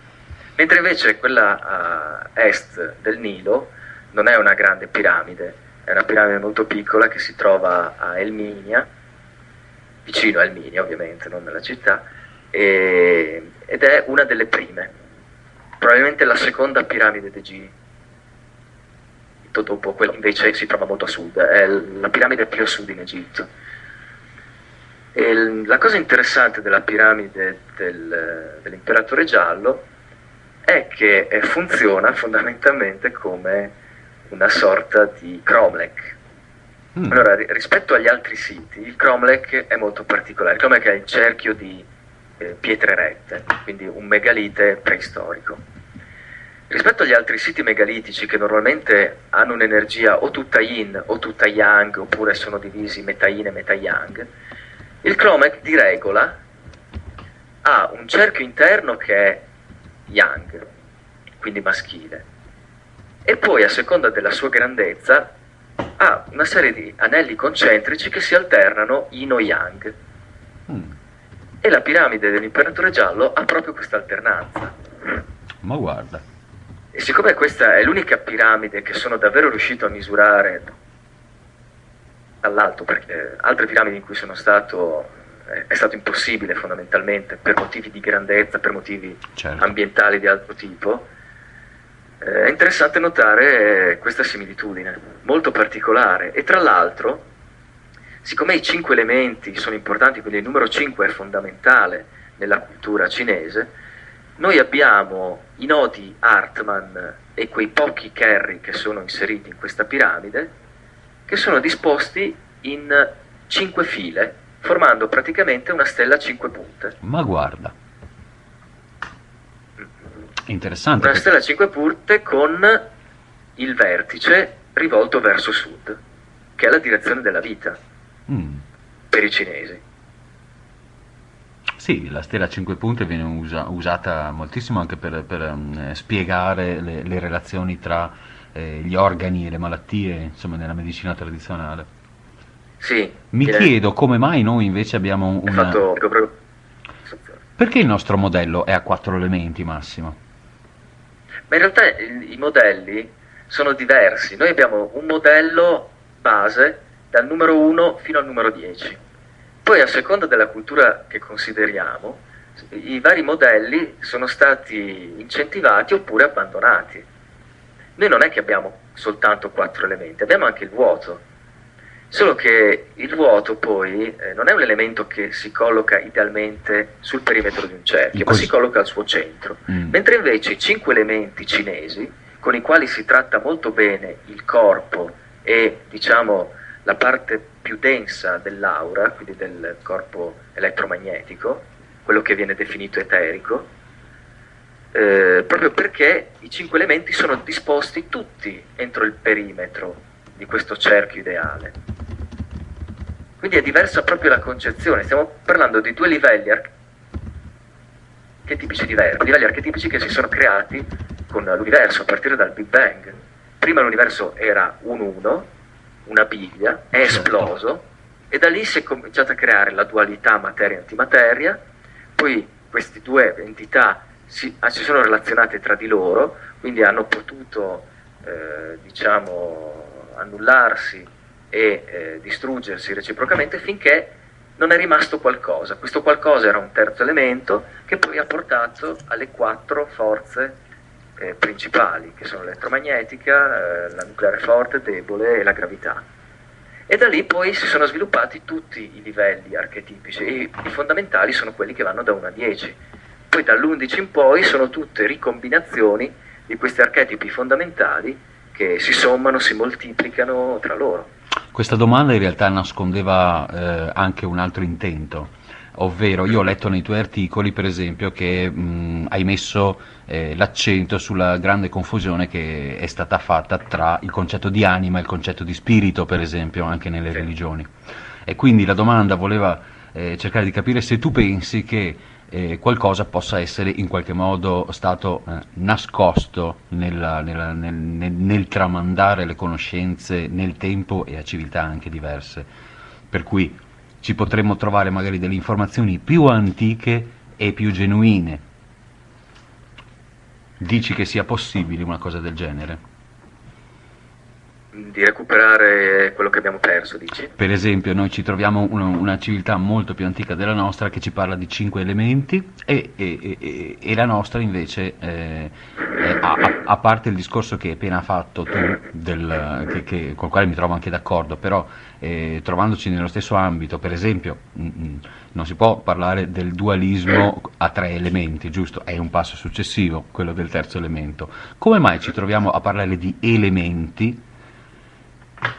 Già. Mentre invece quella a est del Nilo non è una grande piramide, è una piramide molto piccola che si trova a Elminia, vicino a Elminia ovviamente, non nella città, ed è una delle prime, probabilmente la seconda piramide d'Egitto, dopo quella invece si trova molto a sud, è la piramide più a sud in Egitto. La cosa interessante della piramide dell'imperatore giallo è che funziona fondamentalmente come una sorta di cromlech. Mm, Allora, rispetto agli altri siti, il cromlech è molto particolare. Il cromlech è il cerchio di pietre rette, quindi un megalite preistorico. Rispetto agli altri siti megalitici che normalmente hanno un'energia o tutta yin o tutta yang, oppure sono divisi metà yin e metà yang, il cromlech di regola ha un cerchio interno che è yang, quindi maschile, e poi a seconda della sua grandezza ha una serie di anelli concentrici che si alternano yin o yang, mm. e la piramide dell'imperatore giallo ha proprio questa alternanza. Ma guarda. E siccome questa è l'unica piramide che sono davvero riuscito a misurare dall'alto, perché altre piramidi in cui sono stato è stato impossibile fondamentalmente per motivi di grandezza, per motivi Certo. ambientali di altro tipo, è interessante notare questa similitudine molto particolare. E tra l'altro, siccome i 5 elementi sono importanti, quindi il numero 5 è fondamentale nella cultura cinese, noi abbiamo i nodi Hartmann e quei pochi Kerry che sono inseriti in questa piramide, che sono disposti in 5 file, formando praticamente una stella a 5 punte. Ma guarda, interessante. Una stella a 5 punte con il vertice rivolto verso sud, che è la direzione della vita Mm. per i cinesi. Sì, la stella a 5 punte viene usata moltissimo anche per spiegare le relazioni tra gli organi e le malattie, insomma, nella medicina tradizionale. Sì, Mi viene- chiedo come mai noi invece abbiamo è una... fatto proprio. Perché il nostro modello è a 4 elementi massimo? Ma in realtà i modelli sono diversi. Noi abbiamo un modello base dal numero 1 fino al numero 10. Poi, a seconda della cultura che consideriamo, i vari modelli sono stati incentivati oppure abbandonati. Noi non è che abbiamo soltanto 4 elementi, abbiamo anche il vuoto. Solo che il vuoto poi non è un elemento che si colloca idealmente sul perimetro di un cerchio, ma si colloca al suo centro. Mentre invece i 5 elementi cinesi, con i quali si tratta molto bene il corpo e, diciamo, la parte più densa dell'aura, quindi del corpo elettromagnetico, quello che viene definito eterico, proprio perché i 5 elementi sono disposti tutti entro il perimetro di questo cerchio ideale. Quindi è diversa proprio la concezione, stiamo parlando di 2 livelli archetipici diversi, livelli archetipici che si sono creati con l'universo a partire dal Big Bang. Prima l'universo era un 1, una biglia, è esploso e da lì si è cominciata a creare la dualità materia-antimateria, poi queste due entità si sono relazionate tra di loro, quindi hanno potuto diciamo annullarsi e distruggersi reciprocamente finché non è rimasto qualcosa. Questo qualcosa era un terzo elemento che poi ha portato alle 4 forze principali, che sono l'elettromagnetica, la nucleare forte, debole e la gravità. E da lì poi si sono sviluppati tutti i livelli archetipici e i fondamentali sono quelli che vanno da 1 a 10. Poi dall'11 in poi sono tutte ricombinazioni di questi archetipi fondamentali che si sommano, si moltiplicano tra loro. Questa domanda in realtà nascondeva anche un altro intento, ovvero io ho letto nei tuoi articoli per esempio che hai messo l'accento sulla grande confusione che è stata fatta tra il concetto di anima e il concetto di spirito, per esempio, anche nelle religioni. E quindi la domanda voleva cercare di capire se tu pensi che qualcosa possa essere in qualche modo stato nascosto nel tramandare le conoscenze nel tempo e a civiltà anche diverse, per cui ci potremmo trovare magari delle informazioni più antiche e più genuine. Dici che sia possibile una cosa del genere? Di recuperare quello che abbiamo perso, dici? Per esempio, noi ci troviamo una civiltà molto più antica della nostra che ci parla di 5 elementi e la nostra invece, a parte il discorso che hai appena fatto tu, con il quale mi trovo anche d'accordo, però trovandoci nello stesso ambito, per esempio, non si può parlare del dualismo a 3 elementi, giusto? È un passo successivo, quello del terzo elemento. Come mai ci troviamo a parlare di elementi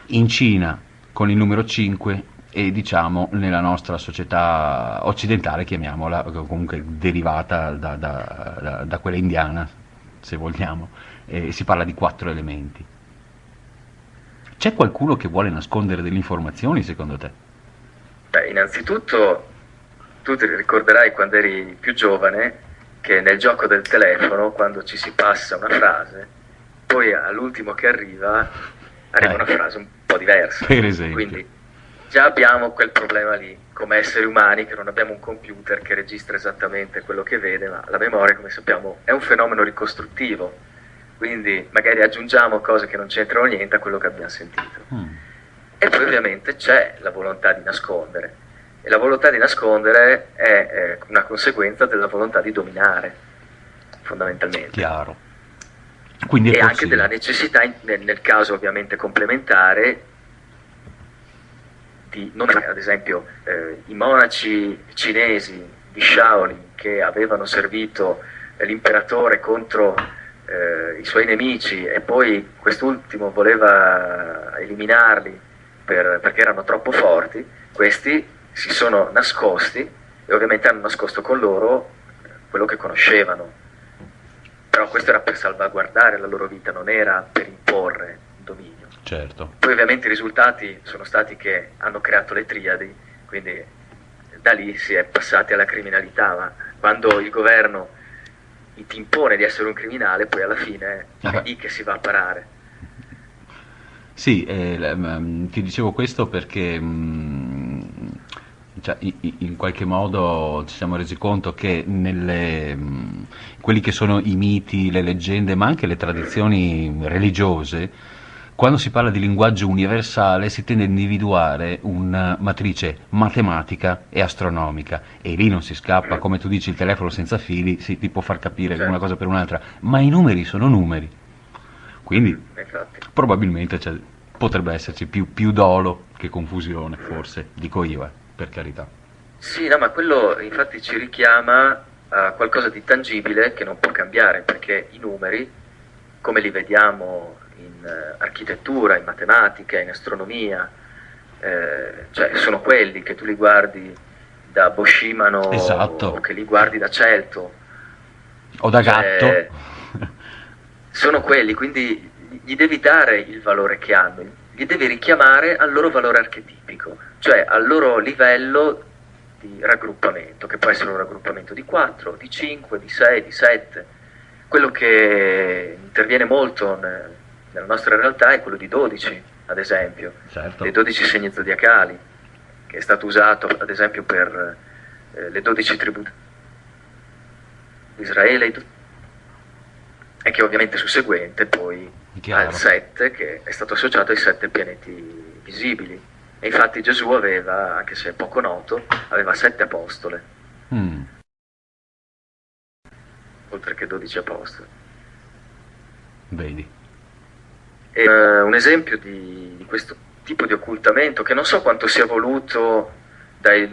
in Cina con il numero 5 e diciamo nella nostra società occidentale, chiamiamola, comunque derivata da quella indiana, se vogliamo, si parla di 4 elementi. C'è qualcuno che vuole nascondere delle informazioni secondo te? Beh, innanzitutto tu ti ricorderai quando eri più giovane che nel gioco del telefono, quando ci si passa una frase, poi all'ultimo che arriva una frase un po' diversa. Per esempio. Quindi già abbiamo quel problema lì, come esseri umani, che non abbiamo un computer che registra esattamente quello che vede, ma la memoria, come sappiamo, è un fenomeno ricostruttivo. quindi magari aggiungiamo cose che non c'entrano niente a quello che abbiamo sentito. Mm. E poi ovviamente c'è la volontà di nascondere, e la volontà di nascondere è una conseguenza della volontà di dominare, fondamentalmente. Chiaro. Quindi è E anche possibile. della necessità, nel caso ovviamente complementare, di non, ad esempio, i monaci cinesi di Shaolin che avevano servito l'imperatore contro i suoi nemici e poi quest'ultimo voleva eliminarli perché erano troppo forti, questi si sono nascosti e ovviamente hanno nascosto con loro quello che conoscevano. Però questo era per salvaguardare la loro vita, non era per imporre il dominio. Certo. Poi ovviamente i risultati sono stati che hanno creato le triadi, quindi da lì si è passati alla criminalità, ma quando il governo ti impone di essere un criminale, poi alla fine è lì che si va a parare. Sì, ti dicevo questo perché cioè, in qualche modo ci siamo resi conto che quelli che sono i miti, le leggende, ma anche le tradizioni religiose, quando si parla di linguaggio universale si tende a individuare una matrice matematica e astronomica e lì non si scappa, come tu dici, il telefono senza fili, sì, ti può far capire una Certo. cosa per un'altra, ma i numeri sono numeri. Quindi Infatti. probabilmente potrebbe esserci più dolo che confusione, forse, dico io, per carità. Sì, no, ma quello infatti ci richiama a qualcosa di tangibile che non può cambiare, perché i numeri, come li vediamo in architettura, in matematica, in astronomia, cioè sono quelli che tu li guardi da Boschimano o Esatto, che li guardi da Celto, o da gatto. cioè sono quelli, quindi gli devi dare il valore che hanno, li devi richiamare al loro valore archetipico, cioè al loro livello di raggruppamento, che può essere un raggruppamento di 4, di 5, di 6, di 7. Quello che interviene molto nella nostra realtà è quello di 12, ad esempio, Certo. dei 12 segni zodiacali, che è stato usato ad esempio per le 12 tribù di Israele, e che ovviamente susseguente poi Chiaro. al 7, che è stato associato ai 7 pianeti visibili. E infatti Gesù aveva, anche se è poco noto, aveva 7 apostole, Mm, oltre che 12 apostoli. vedi. E, un esempio di questo tipo di occultamento, che non so quanto sia voluto dai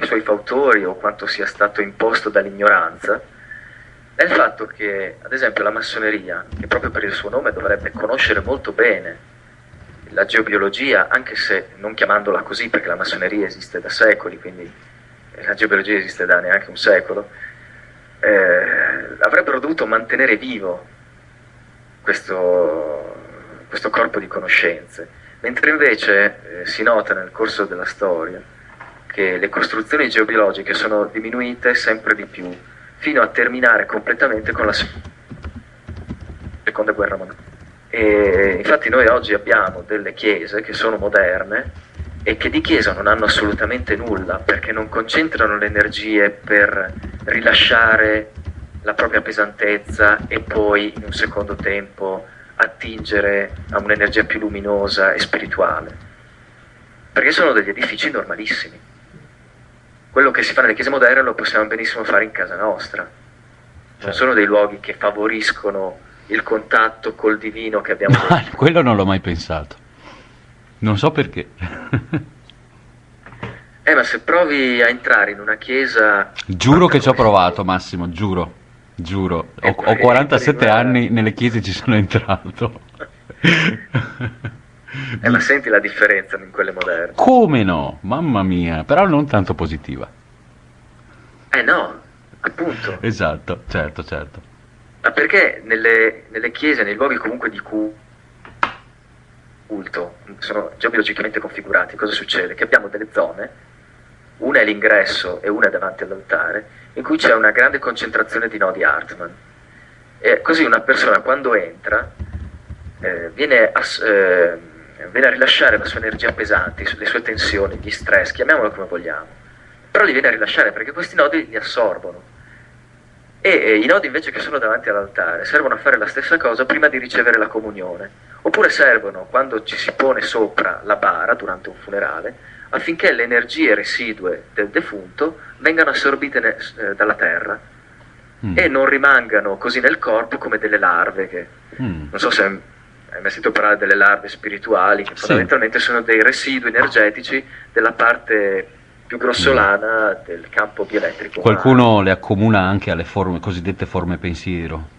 suoi fautori o quanto sia stato imposto dall'ignoranza, è il fatto che, ad esempio, la massoneria, che proprio per il suo nome dovrebbe conoscere molto bene la geobiologia, anche se non chiamandola così, perché la massoneria esiste da secoli, quindi la geobiologia esiste da neanche un secolo, avrebbero dovuto mantenere vivo questo corpo di conoscenze, mentre invece si nota nel corso della storia che le costruzioni geobiologiche sono diminuite sempre di più, fino a terminare completamente con la seconda guerra mondiale. E infatti noi oggi abbiamo delle chiese che sono moderne e che di chiesa non hanno assolutamente nulla, perché non concentrano le energie per rilasciare la propria pesantezza e poi in un secondo tempo attingere a un'energia più luminosa e spirituale, perché sono degli edifici normalissimi. Quello che si fa nelle chiese moderne lo possiamo benissimo fare in casa nostra. Non sono dei luoghi che favoriscono il contatto col divino che abbiamo Ma dentro. quello non l'ho mai pensato. Non so perché. Ma se provi a entrare in una chiesa... Giuro che ci ho provato, Massimo, giuro. Giuro. Ho 47 anni, nelle chiese ci sono entrato. Ma senti la differenza in quelle moderne? Come no? Mamma mia, però non tanto positiva. No, appunto. Esatto, certo, certo. Ma perché nelle chiese, nei luoghi comunque di culto, sono geobiologicamente configurati, cosa succede? Che abbiamo delle zone, una è l'ingresso e una è davanti all'altare, in cui c'è una grande concentrazione di nodi Hartmann. E così una persona quando entra viene a rilasciare la sua energia pesante, le sue tensioni, gli stress, chiamiamolo come vogliamo, però li viene a rilasciare perché questi nodi li assorbono. e i nodi invece che sono davanti all'altare servono a fare la stessa cosa prima di ricevere la comunione, oppure servono quando ci si pone sopra la bara durante un funerale, affinché le energie residue del defunto vengano assorbite dalla terra e non rimangano così nel corpo come delle larve che, non so se hai mai sentito parlare delle larve spirituali, che fondamentalmente sono dei residui energetici della parte più grossolana del campo bioelettrico. Qualcuno le accomuna anche alle forme, cosiddette forme pensiero.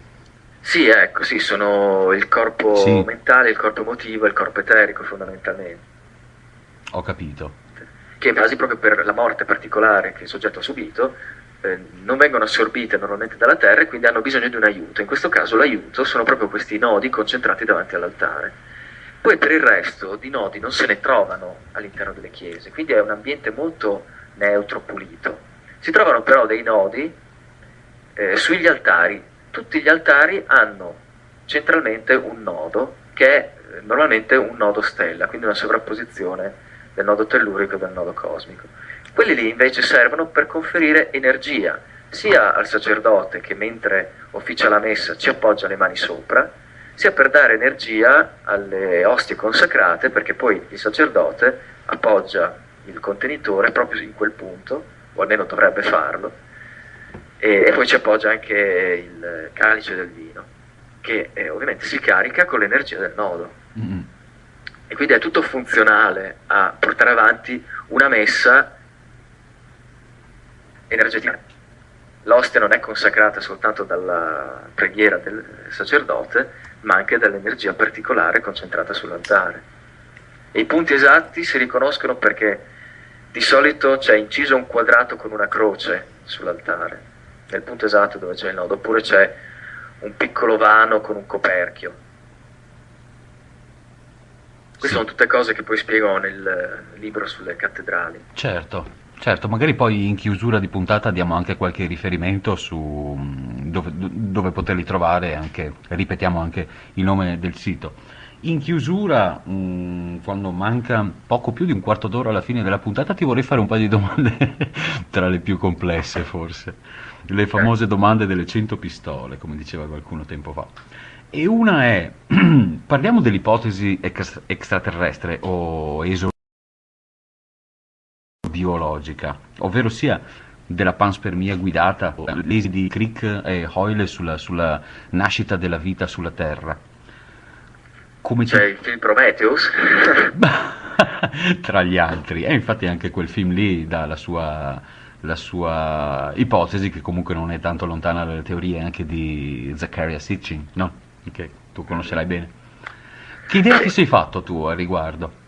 Sì, ecco, sì, sono il corpo mentale, il corpo emotivo e il corpo eterico fondamentalmente. Ho capito. Che in base proprio per la morte particolare che il soggetto ha subito, non vengono assorbite normalmente dalla terra e quindi hanno bisogno di un aiuto. In questo caso l'aiuto sono proprio questi nodi concentrati davanti all'altare. Poi per il resto di nodi non se ne trovano all'interno delle chiese, quindi è un ambiente molto neutro, pulito. Si trovano però dei nodi sugli altari. Tutti gli altari hanno centralmente un nodo che è normalmente un nodo stella, quindi una sovrapposizione del nodo tellurico e del nodo cosmico. Quelli lì invece servono per conferire energia sia al sacerdote che mentre officia la messa ci appoggia le mani sopra, sia per dare energia alle ostie consacrate, perché poi il sacerdote appoggia il contenitore proprio in quel punto, o almeno dovrebbe farlo, e poi ci appoggia anche il calice del vino, che ovviamente si carica con l'energia del nodo. E quindi è tutto funzionale a portare avanti una messa energetica. L'ostia non è consacrata soltanto dalla preghiera del sacerdote, ma anche dall'energia particolare concentrata sull'altare. E i punti esatti si riconoscono perché di solito c'è inciso un quadrato con una croce sull'altare, nel punto esatto dove c'è il nodo, oppure c'è un piccolo vano con un coperchio. Queste sono tutte cose che poi spiego nel libro sulle cattedrali. Certo, magari poi in chiusura di puntata diamo anche qualche riferimento su dove poterli trovare, anche, ripetiamo anche il nome del sito. In chiusura, quando manca poco più di un quarto d'ora alla fine della puntata, ti vorrei fare un paio di domande tra le più complesse forse, le famose domande delle 100 pistole, come diceva qualcuno tempo fa. E una è, parliamo dell'ipotesi extraterrestre o biologica, ovvero sia della panspermia guidata, l'esi di Crick e Hoyle sulla nascita della vita sulla Terra. Come c'è il film Prometheus? Tra gli altri, e infatti anche quel film lì dà la sua ipotesi, che comunque non è tanto lontana dalle teorie anche di Zecharia Sitchin, no? Che tu conoscerai bene. Che idea ti sei fatto tu a riguardo?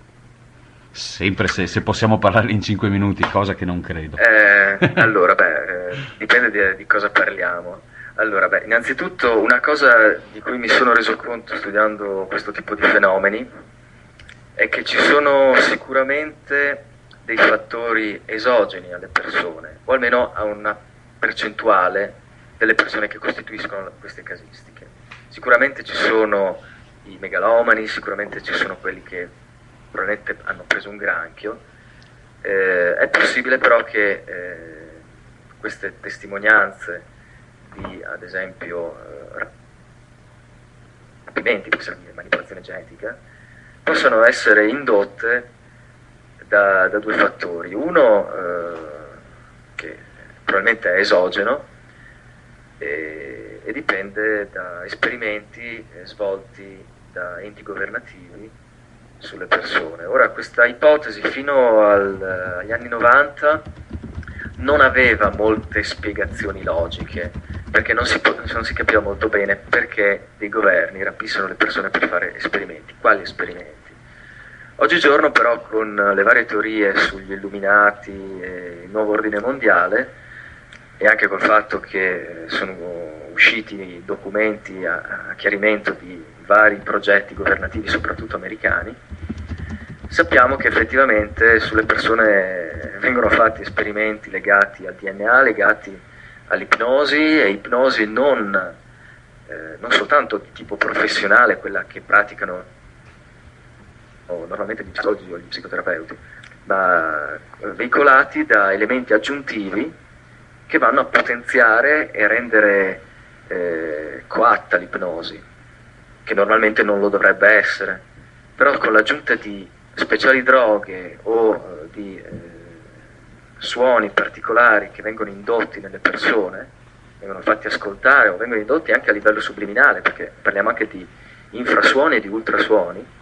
Sempre se possiamo parlare in 5 minuti, cosa che non credo. Allora, dipende di cosa parliamo. Allora, innanzitutto una cosa di cui mi sono reso conto studiando questo tipo di fenomeni è che ci sono sicuramente dei fattori esogeni alle persone, o almeno a una percentuale delle persone che costituiscono queste casistiche. Sicuramente ci sono i megalomani, sicuramente ci sono quelli che probabilmente hanno preso un granchio. È possibile però che queste testimonianze di, ad esempio, rapimenti, manipolazione genetica, possono essere indotte da due fattori. Uno che probabilmente è esogeno e dipende da esperimenti svolti da enti governativi sulle persone. Ora, questa ipotesi fino agli anni 90 non aveva molte spiegazioni logiche, perché non si capiva molto bene perché dei governi rapissero le persone per fare esperimenti. Quali esperimenti? Oggigiorno però, con le varie teorie sugli illuminati e il nuovo ordine mondiale, e anche col fatto che sono usciti documenti a chiarimento di vari progetti governativi, soprattutto americani, sappiamo che effettivamente sulle persone vengono fatti esperimenti legati al DNA, legati all'ipnosi, e ipnosi non soltanto di tipo professionale, quella che praticano normalmente gli psicologi o gli psicoterapeuti, ma veicolati da elementi aggiuntivi che vanno a potenziare e rendere coatta l'ipnosi, che normalmente non lo dovrebbe essere, però con l'aggiunta di speciali droghe o di suoni particolari che vengono indotti nelle persone, vengono fatti ascoltare o vengono indotti anche a livello subliminale, perché parliamo anche di infrasuoni e di ultrasuoni,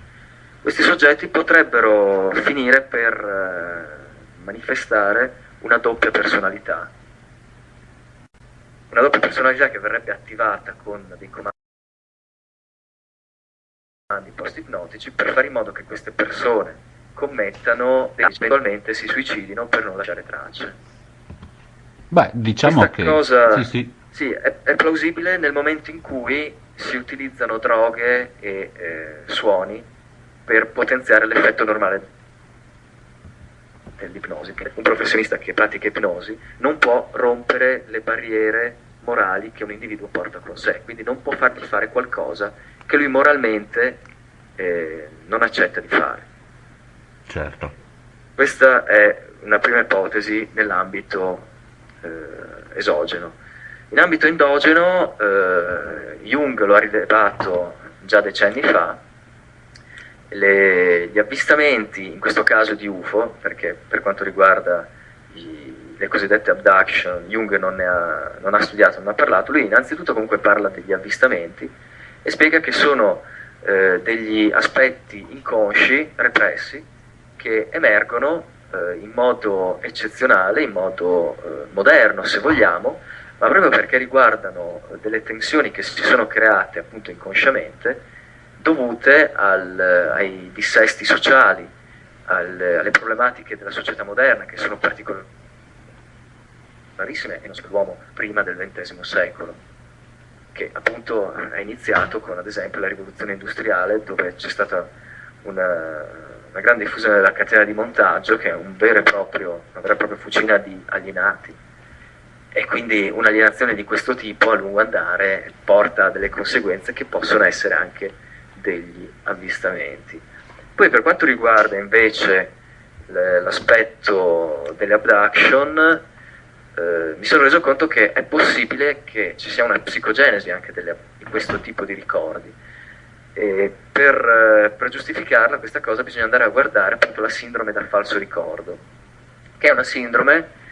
questi soggetti potrebbero finire per manifestare una doppia personalità. Una doppia personalità che verrebbe attivata con dei comandi post-ipnotici per fare in modo che queste persone commettano e eventualmente si suicidino per non lasciare tracce. Beh, diciamo Questa che cosa sì, è plausibile nel momento in cui si utilizzano droghe e suoni per potenziare l'effetto normale dell'ipnosi. Un professionista che pratica ipnosi non può rompere le barriere morali che un individuo porta con sé, quindi non può fargli fare qualcosa che lui moralmente non accetta di fare. certo. Questa è una prima ipotesi nell'ambito esogeno. In ambito endogeno, Jung lo ha rilevato già decenni fa, gli avvistamenti, in questo caso di UFO, perché per quanto riguarda le cosiddette abduction, Jung non ha studiato, non ha parlato, lui innanzitutto comunque parla degli avvistamenti e spiega che sono degli aspetti inconsci, repressi, che emergono in modo eccezionale, in modo moderno se vogliamo, ma proprio perché riguardano delle tensioni che si sono create appunto inconsciamente, dovute ai dissesti sociali, alle problematiche della società moderna, che sono particolarissime e non solo l'uomo prima del XX secolo, che appunto è iniziato con ad esempio la rivoluzione industriale, dove c'è stata una grande diffusione della catena di montaggio, che è una vera e propria fucina di alienati, e quindi un'alienazione di questo tipo a lungo andare porta a delle conseguenze che possono essere anche degli avvistamenti. Poi per quanto riguarda invece l'aspetto delle abduction, mi sono reso conto che è possibile che ci sia una psicogenesi anche di questo tipo di ricordi. E per giustificarla questa cosa bisogna andare a guardare appunto la sindrome da falso ricordo, che è una sindrome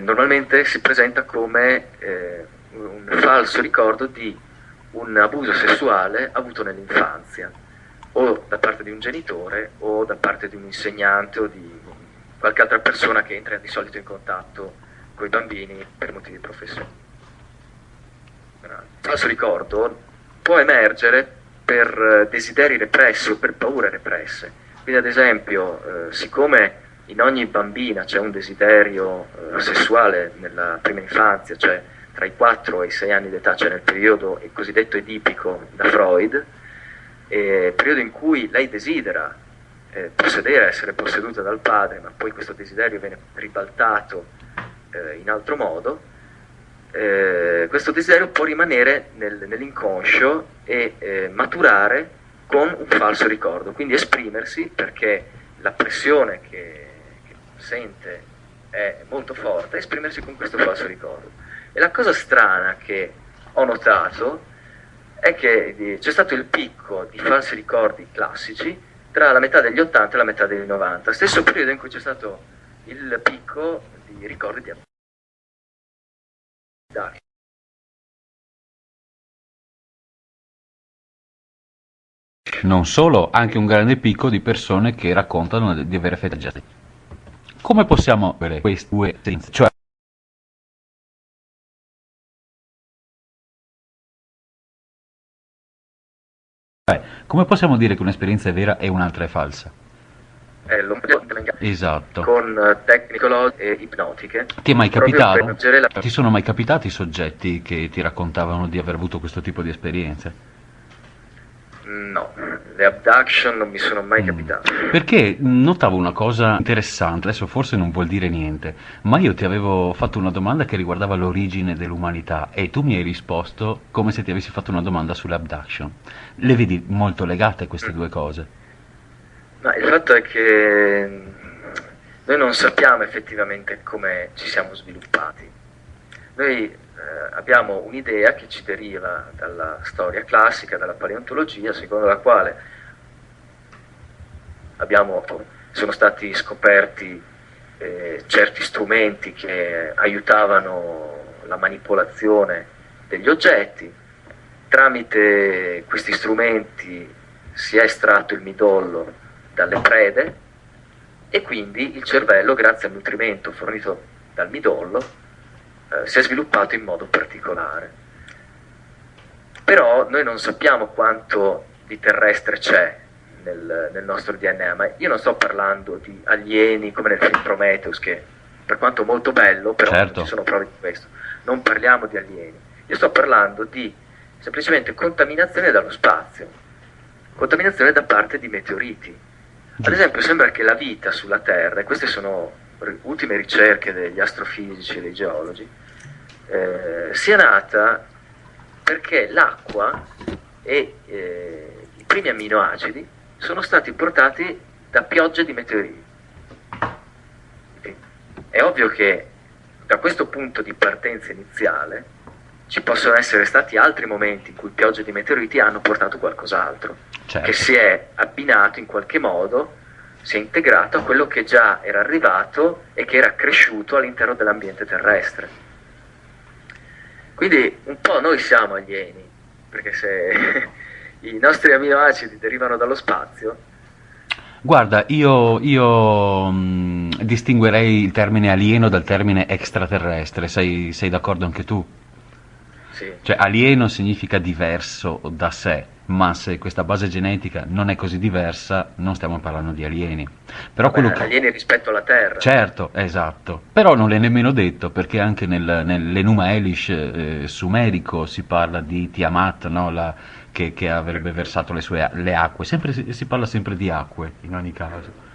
normalmente si presenta come un falso ricordo di un abuso sessuale avuto nell'infanzia, o da parte di un genitore o da parte di un insegnante o di qualche altra persona che entra di solito in contatto con i bambini per motivi professionali. Il falso ricordo può emergere per desideri repressi o per paure represse. Quindi ad esempio, siccome in ogni bambina c'è un desiderio sessuale nella prima infanzia, cioè tra i 4 e i 6 anni d'età, cioè nel periodo cosiddetto edipico da Freud, periodo in cui lei desidera possedere, essere posseduta dal padre, ma poi questo desiderio viene ribaltato in altro modo, questo desiderio può rimanere nell'inconscio e maturare con un falso ricordo, quindi esprimersi, perché la pressione che sente è molto forte, esprimersi con questo falso ricordo. E la cosa strana che ho notato è che c'è stato il picco di falsi ricordi classici tra la metà degli 80 e la metà degli 90, stesso periodo in cui c'è stato il picco di ricordi di abduction. Non solo, anche un grande picco di persone che raccontano di aver festeggiato. Come possiamo avere queste due sense? Cioè, come possiamo dire che un'esperienza è vera e un'altra è falsa? Esatto. Con tecniche e ipnotiche. Ti è mai proprio capitato? per agire la- Ti sono mai capitati soggetti che ti raccontavano di aver avuto questo tipo di esperienze? No, le abduction non mi sono mai capitate. Perché notavo una cosa interessante, adesso forse non vuol dire niente, ma io ti avevo fatto una domanda che riguardava l'origine dell'umanità e tu mi hai risposto come se ti avessi fatto una domanda sulle abduction. Le vedi molto legate queste due cose? Ma il fatto è che noi non sappiamo effettivamente come ci siamo sviluppati. Noi abbiamo un'idea che ci deriva dalla storia classica, dalla paleontologia, secondo la quale sono stati scoperti certi strumenti che aiutavano la manipolazione degli oggetti. Tramite questi strumenti si è estratto il midollo dalle prede e quindi il cervello, grazie al nutrimento fornito dal midollo, si è sviluppato in modo particolare. Però noi non sappiamo quanto di terrestre c'è nel nostro DNA, ma io non sto parlando di alieni come nel film Prometheus, che per quanto molto bello, però non ci sono prove di questo. Non parliamo di alieni. Io sto parlando di semplicemente contaminazione dallo spazio, contaminazione da parte di meteoriti. Ad esempio sembra che la vita sulla Terra, e queste sono ultime ricerche degli astrofisici e dei geologi, sia nata perché l'acqua e i primi amminoacidi sono stati portati da piogge di meteoriti. È ovvio che da questo punto di partenza iniziale ci possono essere stati altri momenti in cui piogge di meteoriti hanno portato qualcos'altro, certo, che si è abbinato in qualche modo, si è integrato a quello che già era arrivato e che era cresciuto all'interno dell'ambiente terrestre. Quindi un po' noi siamo alieni, perché se i nostri amminoacidi derivano dallo spazio. Guarda, io distinguerei il termine alieno dal termine extraterrestre, sei d'accordo anche tu? Sì. Cioè alieno significa diverso da sé, ma se questa base genetica non è così diversa non stiamo parlando di alieni. Però alieni rispetto alla Terra. Certo, esatto, però non l'è nemmeno detto, perché anche nell'Enuma Elish sumerico si parla di Tiamat, no? Che avrebbe versato le acque, si parla sempre di acque in ogni caso.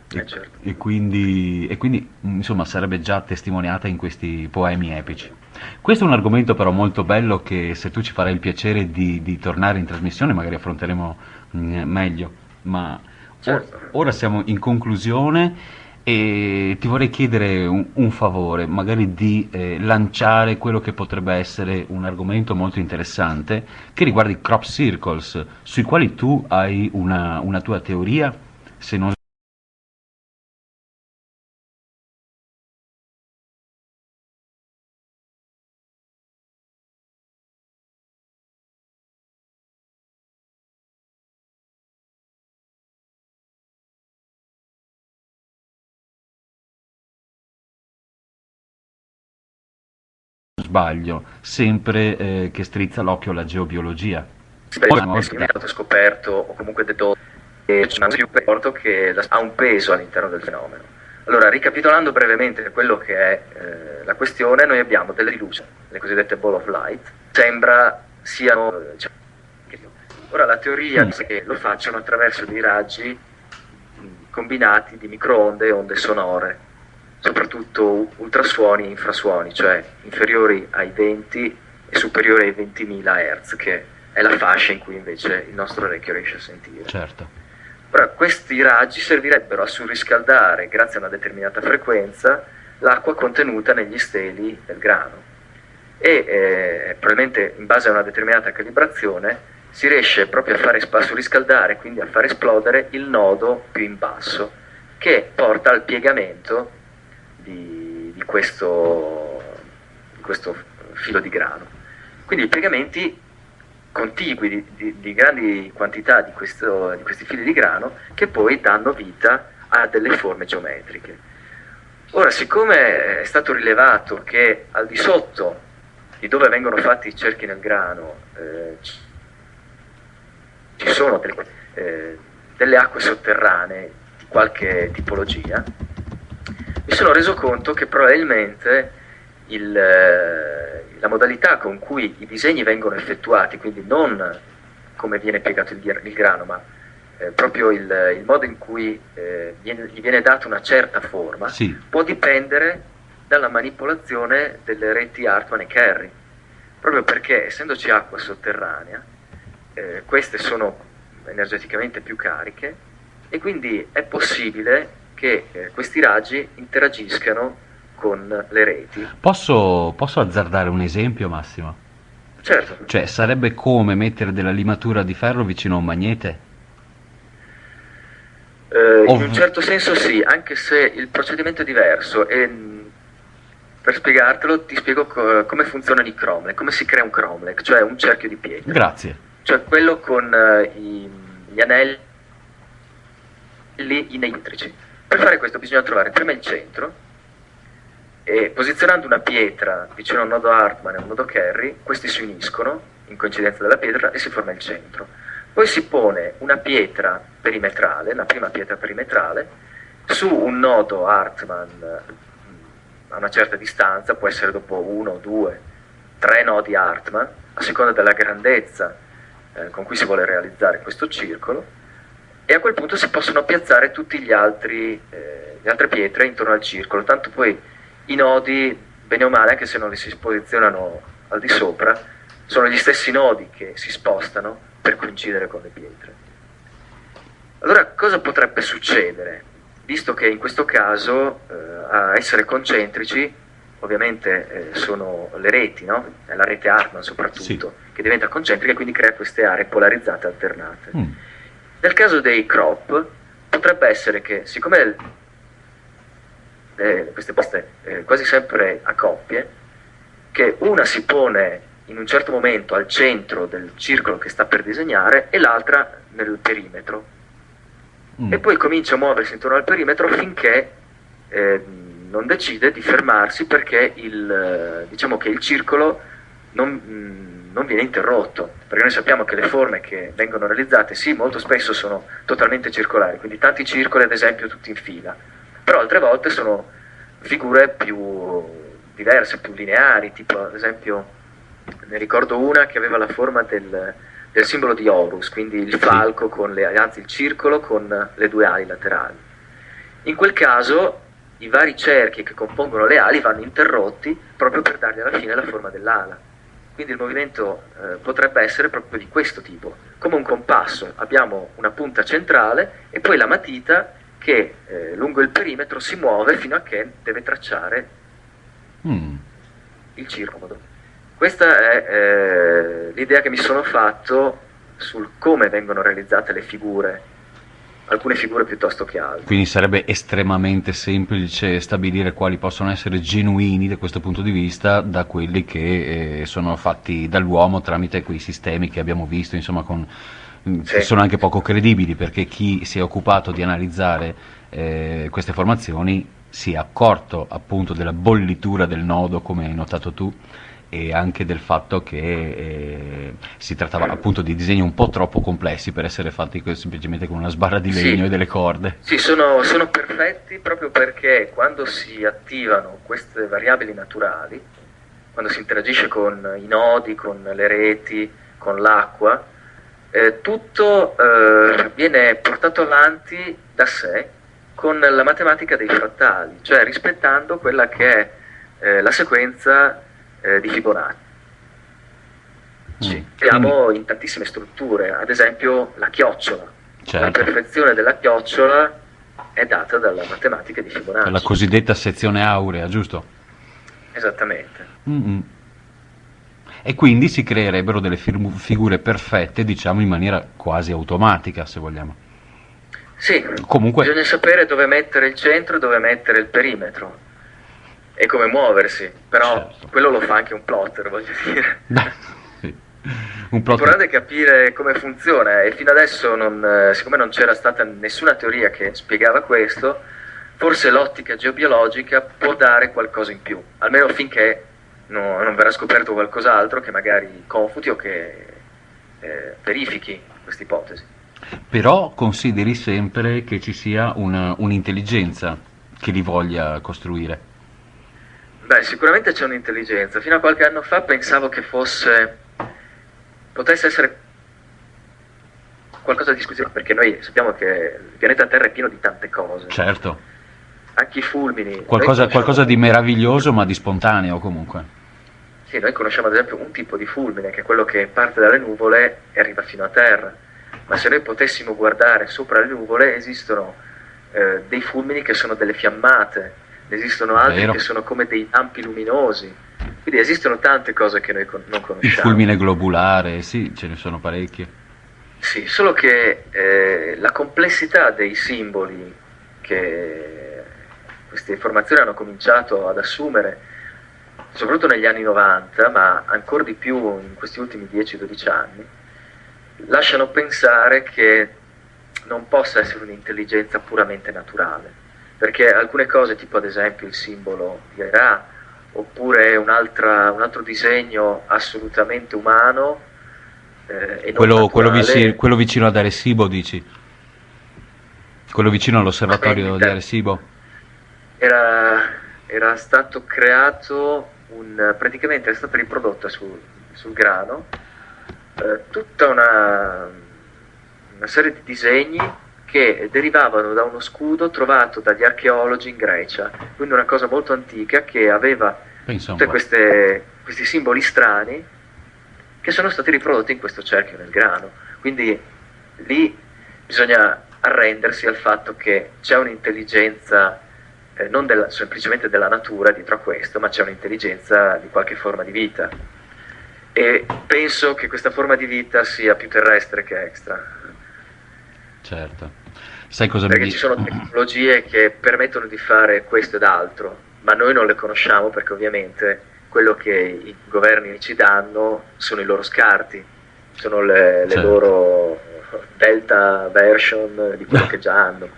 Certo. E quindi insomma sarebbe già testimoniata in questi poemi epici. Questo è un argomento però molto bello che se tu ci farai il piacere di tornare in trasmissione magari affronteremo meglio, ma certo, ora siamo in conclusione e ti vorrei chiedere un favore, magari di lanciare quello che potrebbe essere un argomento molto interessante che riguarda i crop circles, sui quali tu hai una tua teoria, se non sbaglio, sempre che strizza l'occhio alla geobiologia. è stato scoperto o comunque dedotto e c'è un riporto che ha un peso all'interno del fenomeno. Allora, ricapitolando brevemente quello che è la questione, noi abbiamo delle luci, le cosiddette ball of light, sembra siano... Ora la teoria dice che lo facciano attraverso dei raggi combinati di microonde e onde sonore, soprattutto ultrasuoni e infrasuoni, cioè inferiori ai 20 e superiori ai 20.000 Hz, che è la fascia in cui invece il nostro orecchio riesce a sentire. Certo. Ora, questi raggi servirebbero a surriscaldare, grazie a una determinata frequenza, l'acqua contenuta negli steli del grano e probabilmente in base a una determinata calibrazione si riesce proprio a fare surriscaldare, quindi a far esplodere il nodo più in basso, che porta al piegamento di questo filo di grano. Quindi i piegamenti contigui di grandi quantità di questi fili di grano che poi danno vita a delle forme geometriche. Ora, siccome è stato rilevato che al di sotto di dove vengono fatti i cerchi nel grano ci sono delle acque sotterranee di qualche tipologia, mi sono reso conto che probabilmente la modalità con cui i disegni vengono effettuati, quindi non come viene piegato il grano, ma proprio il modo in cui gli viene data una certa forma, sì, può dipendere dalla manipolazione delle reti Hartmann e Kerry, proprio perché essendoci acqua sotterranea, queste sono energeticamente più cariche e quindi è possibile che questi raggi interagiscano con le reti. Posso azzardare un esempio, Massimo? Certo. Cioè, sarebbe come mettere della limatura di ferro vicino a un magnete? In un certo senso sì, anche se il procedimento è diverso e per spiegartelo ti spiego come funzionano i cromlech, come si crea un cromlech, cioè un cerchio di pietra. Grazie. Cioè quello con gli anelli inellettrici. Per fare questo bisogna trovare prima il centro e posizionando una pietra vicino a un nodo Hartmann e un nodo Kerry, questi si uniscono in coincidenza della pietra e si forma il centro. Poi si pone una pietra perimetrale, la prima pietra perimetrale, su un nodo Hartmann a una certa distanza, può essere dopo 1, 2, 3 nodi Hartmann, a seconda della grandezza con cui si vuole realizzare questo circolo, e a quel punto si possono piazzare tutte le altre pietre intorno al circolo, tanto poi i nodi, bene o male, anche se non li si posizionano al di sopra, sono gli stessi nodi che si spostano per coincidere con le pietre. Allora, cosa potrebbe succedere? Visto che in questo caso a essere concentrici ovviamente sono le reti, no? È la rete Hartmann soprattutto, Sì. che diventa concentrica e quindi crea queste aree polarizzate alternate. Nel caso dei crop potrebbe essere che, siccome queste poste quasi sempre a coppie, che una si pone in un certo momento al centro del circolo che sta per disegnare e l'altra nel perimetro. E poi comincia a muoversi intorno al perimetro finché non decide di fermarsi perché diciamo che il circolo non viene interrotto, perché noi sappiamo che le forme che vengono realizzate sì, molto spesso sono totalmente circolari, quindi tanti circoli ad esempio tutti in fila, però altre volte sono figure più diverse, più lineari, tipo ad esempio ne ricordo una che aveva la forma del simbolo di Horus, quindi il falco con il circolo con le due ali laterali. In quel caso i vari cerchi che compongono le ali vanno interrotti proprio per dargli alla fine la forma dell'ala. Quindi il movimento potrebbe essere proprio di questo tipo. Come un compasso, abbiamo una punta centrale e poi la matita che lungo il perimetro si muove fino a che deve tracciare il circolo. Questa è l'idea che mi sono fatto sul come vengono realizzate le figure, alcune figure piuttosto che altre. Quindi sarebbe estremamente semplice stabilire quali possono essere genuini da questo punto di vista da quelli che sono fatti dall'uomo tramite quei sistemi che abbiamo visto, insomma, che sono anche poco credibili, perché chi si è occupato di analizzare queste formazioni si è accorto appunto della bollitura del nodo, come hai notato tu, e anche del fatto che si trattava appunto di disegni un po' troppo complessi per essere fatti semplicemente con una sbarra di legno e delle corde. Sì, sono perfetti proprio perché quando si attivano queste variabili naturali, quando si interagisce con i nodi, con le reti, con l'acqua, tutto viene portato avanti da sé con la matematica dei frattali, cioè rispettando quella che è la sequenza di Fibonacci. Abbiamo in tantissime strutture, ad esempio la chiocciola. Certo. La perfezione della chiocciola è data dalla matematica di Fibonacci. La cosiddetta sezione aurea, giusto? Esattamente. E quindi si creerebbero delle figure perfette, diciamo in maniera quasi automatica, se vogliamo. Sì, comunque bisogna sapere dove mettere il centro e dove mettere il perimetro e come muoversi, però certo. Quello lo fa anche un plotter, voglio dire. Sì. Un plotter. L'importante è capire come funziona e fino adesso, siccome non c'era stata nessuna teoria che spiegava questo, forse l'ottica geobiologica può dare qualcosa in più, almeno finché non verrà scoperto qualcos'altro che magari confuti o che verifichi questa ipotesi. Però consideri sempre che ci sia un'intelligenza che li voglia costruire. Beh, sicuramente c'è un'intelligenza. Fino a qualche anno fa pensavo che potesse essere qualcosa di discutibile, perché noi sappiamo che il pianeta Terra è pieno di tante cose. Certo. Anche i fulmini. Qualcosa di meraviglioso, ma di spontaneo comunque. Sì, noi conosciamo ad esempio un tipo di fulmine, che è quello che parte dalle nuvole e arriva fino a terra. Ma se noi potessimo guardare sopra le nuvole, esistono dei fulmini che sono delle fiammate, ne esistono altri Vero. che sono come dei lampi luminosi, quindi esistono tante cose che noi non Il conosciamo. fulmine globulare, sì, ce ne sono parecchie. Sì, solo che la complessità dei simboli che queste informazioni hanno cominciato ad assumere, soprattutto negli anni 90, ma ancora di più in questi ultimi 10-12 anni, lasciano pensare che non possa essere un'intelligenza puramente naturale, perché alcune cose, tipo ad esempio il simbolo di Ra, oppure un altro disegno assolutamente umano e non naturale, Quello vicino ad Arecibo, dici? Quello vicino all'osservatorio di Jupiter, Arecibo? era stato creato praticamente è stata riprodotta sul grano tutta una serie di disegni che derivavano da uno scudo trovato dagli archeologi in Grecia, quindi una cosa molto antica che aveva Pensa un tutti po'. questi simboli strani che sono stati riprodotti in questo cerchio nel grano. Quindi lì bisogna arrendersi al fatto che c'è un'intelligenza non semplicemente della natura dietro a questo, ma c'è un'intelligenza di qualche forma di vita. E penso che questa forma di vita sia più terrestre che extra, Certo. Sai cosa mi perché ci dici? sono tecnologie che permettono di fare questo ed altro, ma noi non le conosciamo perché ovviamente quello che i governi ci danno sono i loro scarti, sono le Certo. loro delta version di quello che già hanno.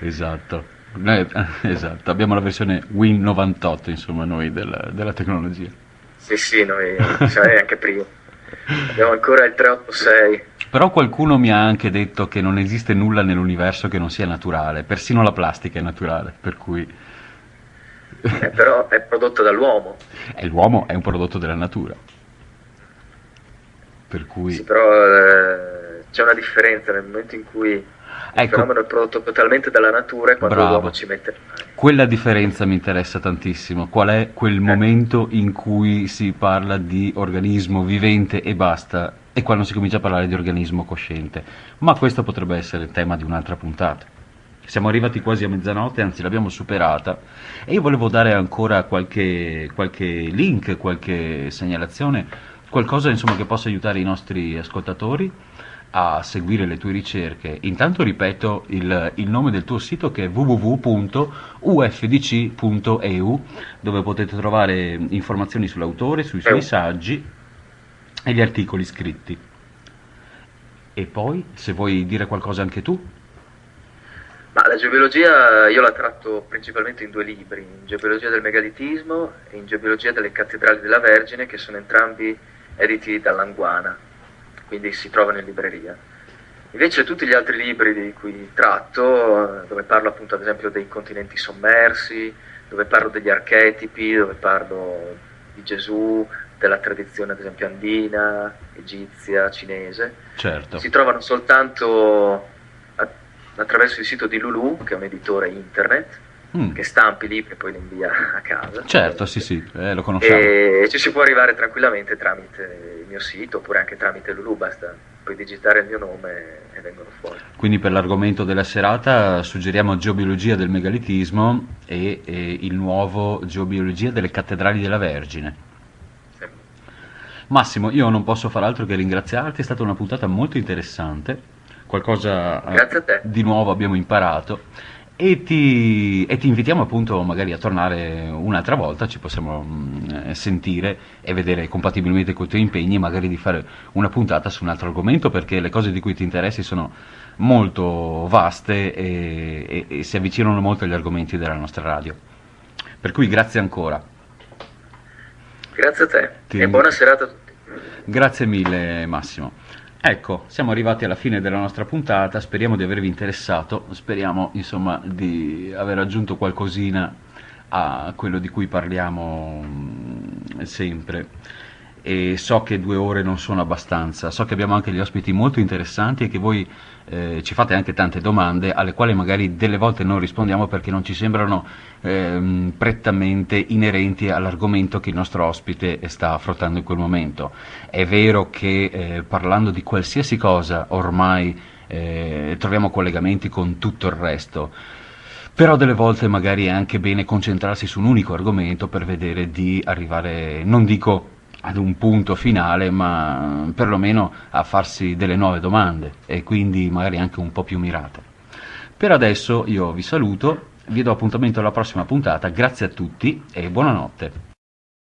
Esatto. Esatto, abbiamo la versione Win98, insomma, noi della tecnologia. Sì, sì, noi sai, anche prima. Abbiamo ancora il 386. Però qualcuno mi ha anche detto che non esiste nulla nell'universo che non sia naturale, persino la plastica è naturale, per cui Però è prodotto dall'uomo. l'uomo è un prodotto della natura, per Sì, cui però c'è una differenza nel momento in cui un ecco, fenomeno è prodotto totalmente dalla natura e quando l'uomo bravo. ci mette le mani. Quella differenza mi interessa tantissimo. Qual è quel Eh, momento in cui si parla di organismo vivente e basta, e quando si comincia a parlare di organismo cosciente? Ma questo potrebbe essere il tema di un'altra puntata. Siamo arrivati quasi a mezzanotte, anzi l'abbiamo superata, e io volevo dare ancora qualche link, qualche segnalazione, qualcosa insomma che possa aiutare i nostri ascoltatori a seguire le tue ricerche. Intanto ripeto il nome del tuo sito, che è www.ufdc.eu, dove potete trovare informazioni sull'autore, sui suoi eh, saggi e gli articoli scritti. E poi, se vuoi dire qualcosa anche tu. Ma la geobiologia io la tratto principalmente in due libri, in Geobiologia del megalitismo e in Geobiologia delle cattedrali della Vergine, che sono entrambi editi dall'Anguana, quindi si trovano in libreria. Invece tutti gli altri libri di cui tratto, dove parlo appunto ad esempio dei continenti sommersi, dove parlo degli archetipi, dove parlo di Gesù, della tradizione ad esempio andina, egizia, cinese, Certo. si trovano soltanto attraverso il sito di Lulu, che è un editore internet, Mm, che stampa i libri e poi li invia a casa. certo, sì, sì, lo conosciamo. E ci si può arrivare tranquillamente tramite il mio sito oppure anche tramite Lulu, basta poi digitare il mio nome e vengono fuori. Quindi per l'argomento della serata suggeriamo Geobiologia del megalitismo e il nuovo Geobiologia delle cattedrali della Vergine. Sì. Massimo, io non posso far altro che ringraziarti, è stata una puntata molto interessante, qualcosa Grazie a te. di nuovo abbiamo imparato e ti invitiamo appunto magari a tornare un'altra volta, ci possiamo sentire e vedere compatibilmente con i tuoi impegni, magari di fare una puntata su un altro argomento, perché le cose di cui ti interessi sono molto vaste e si avvicinano molto agli argomenti della nostra radio. Per cui grazie ancora. Grazie a te Ti e ring- buona serata a tutti. Grazie mille Massimo. Ecco, siamo arrivati alla fine della nostra puntata, speriamo di avervi interessato, speriamo insomma di aver aggiunto qualcosina a quello di cui parliamo sempre. E so che 2 ore non sono abbastanza, so che abbiamo anche gli ospiti molto interessanti e che voi ci fate anche tante domande alle quali magari delle volte non rispondiamo perché non ci sembrano prettamente inerenti all'argomento che il nostro ospite sta affrontando in quel momento. È vero che parlando di qualsiasi cosa ormai troviamo collegamenti con tutto il resto. Però delle volte magari è anche bene concentrarsi su un unico argomento per vedere di arrivare, non dico ad un punto finale, ma perlomeno a farsi delle nuove domande e quindi magari anche un po' più mirate. Per adesso io vi saluto, vi do appuntamento alla prossima puntata, grazie a tutti e buonanotte.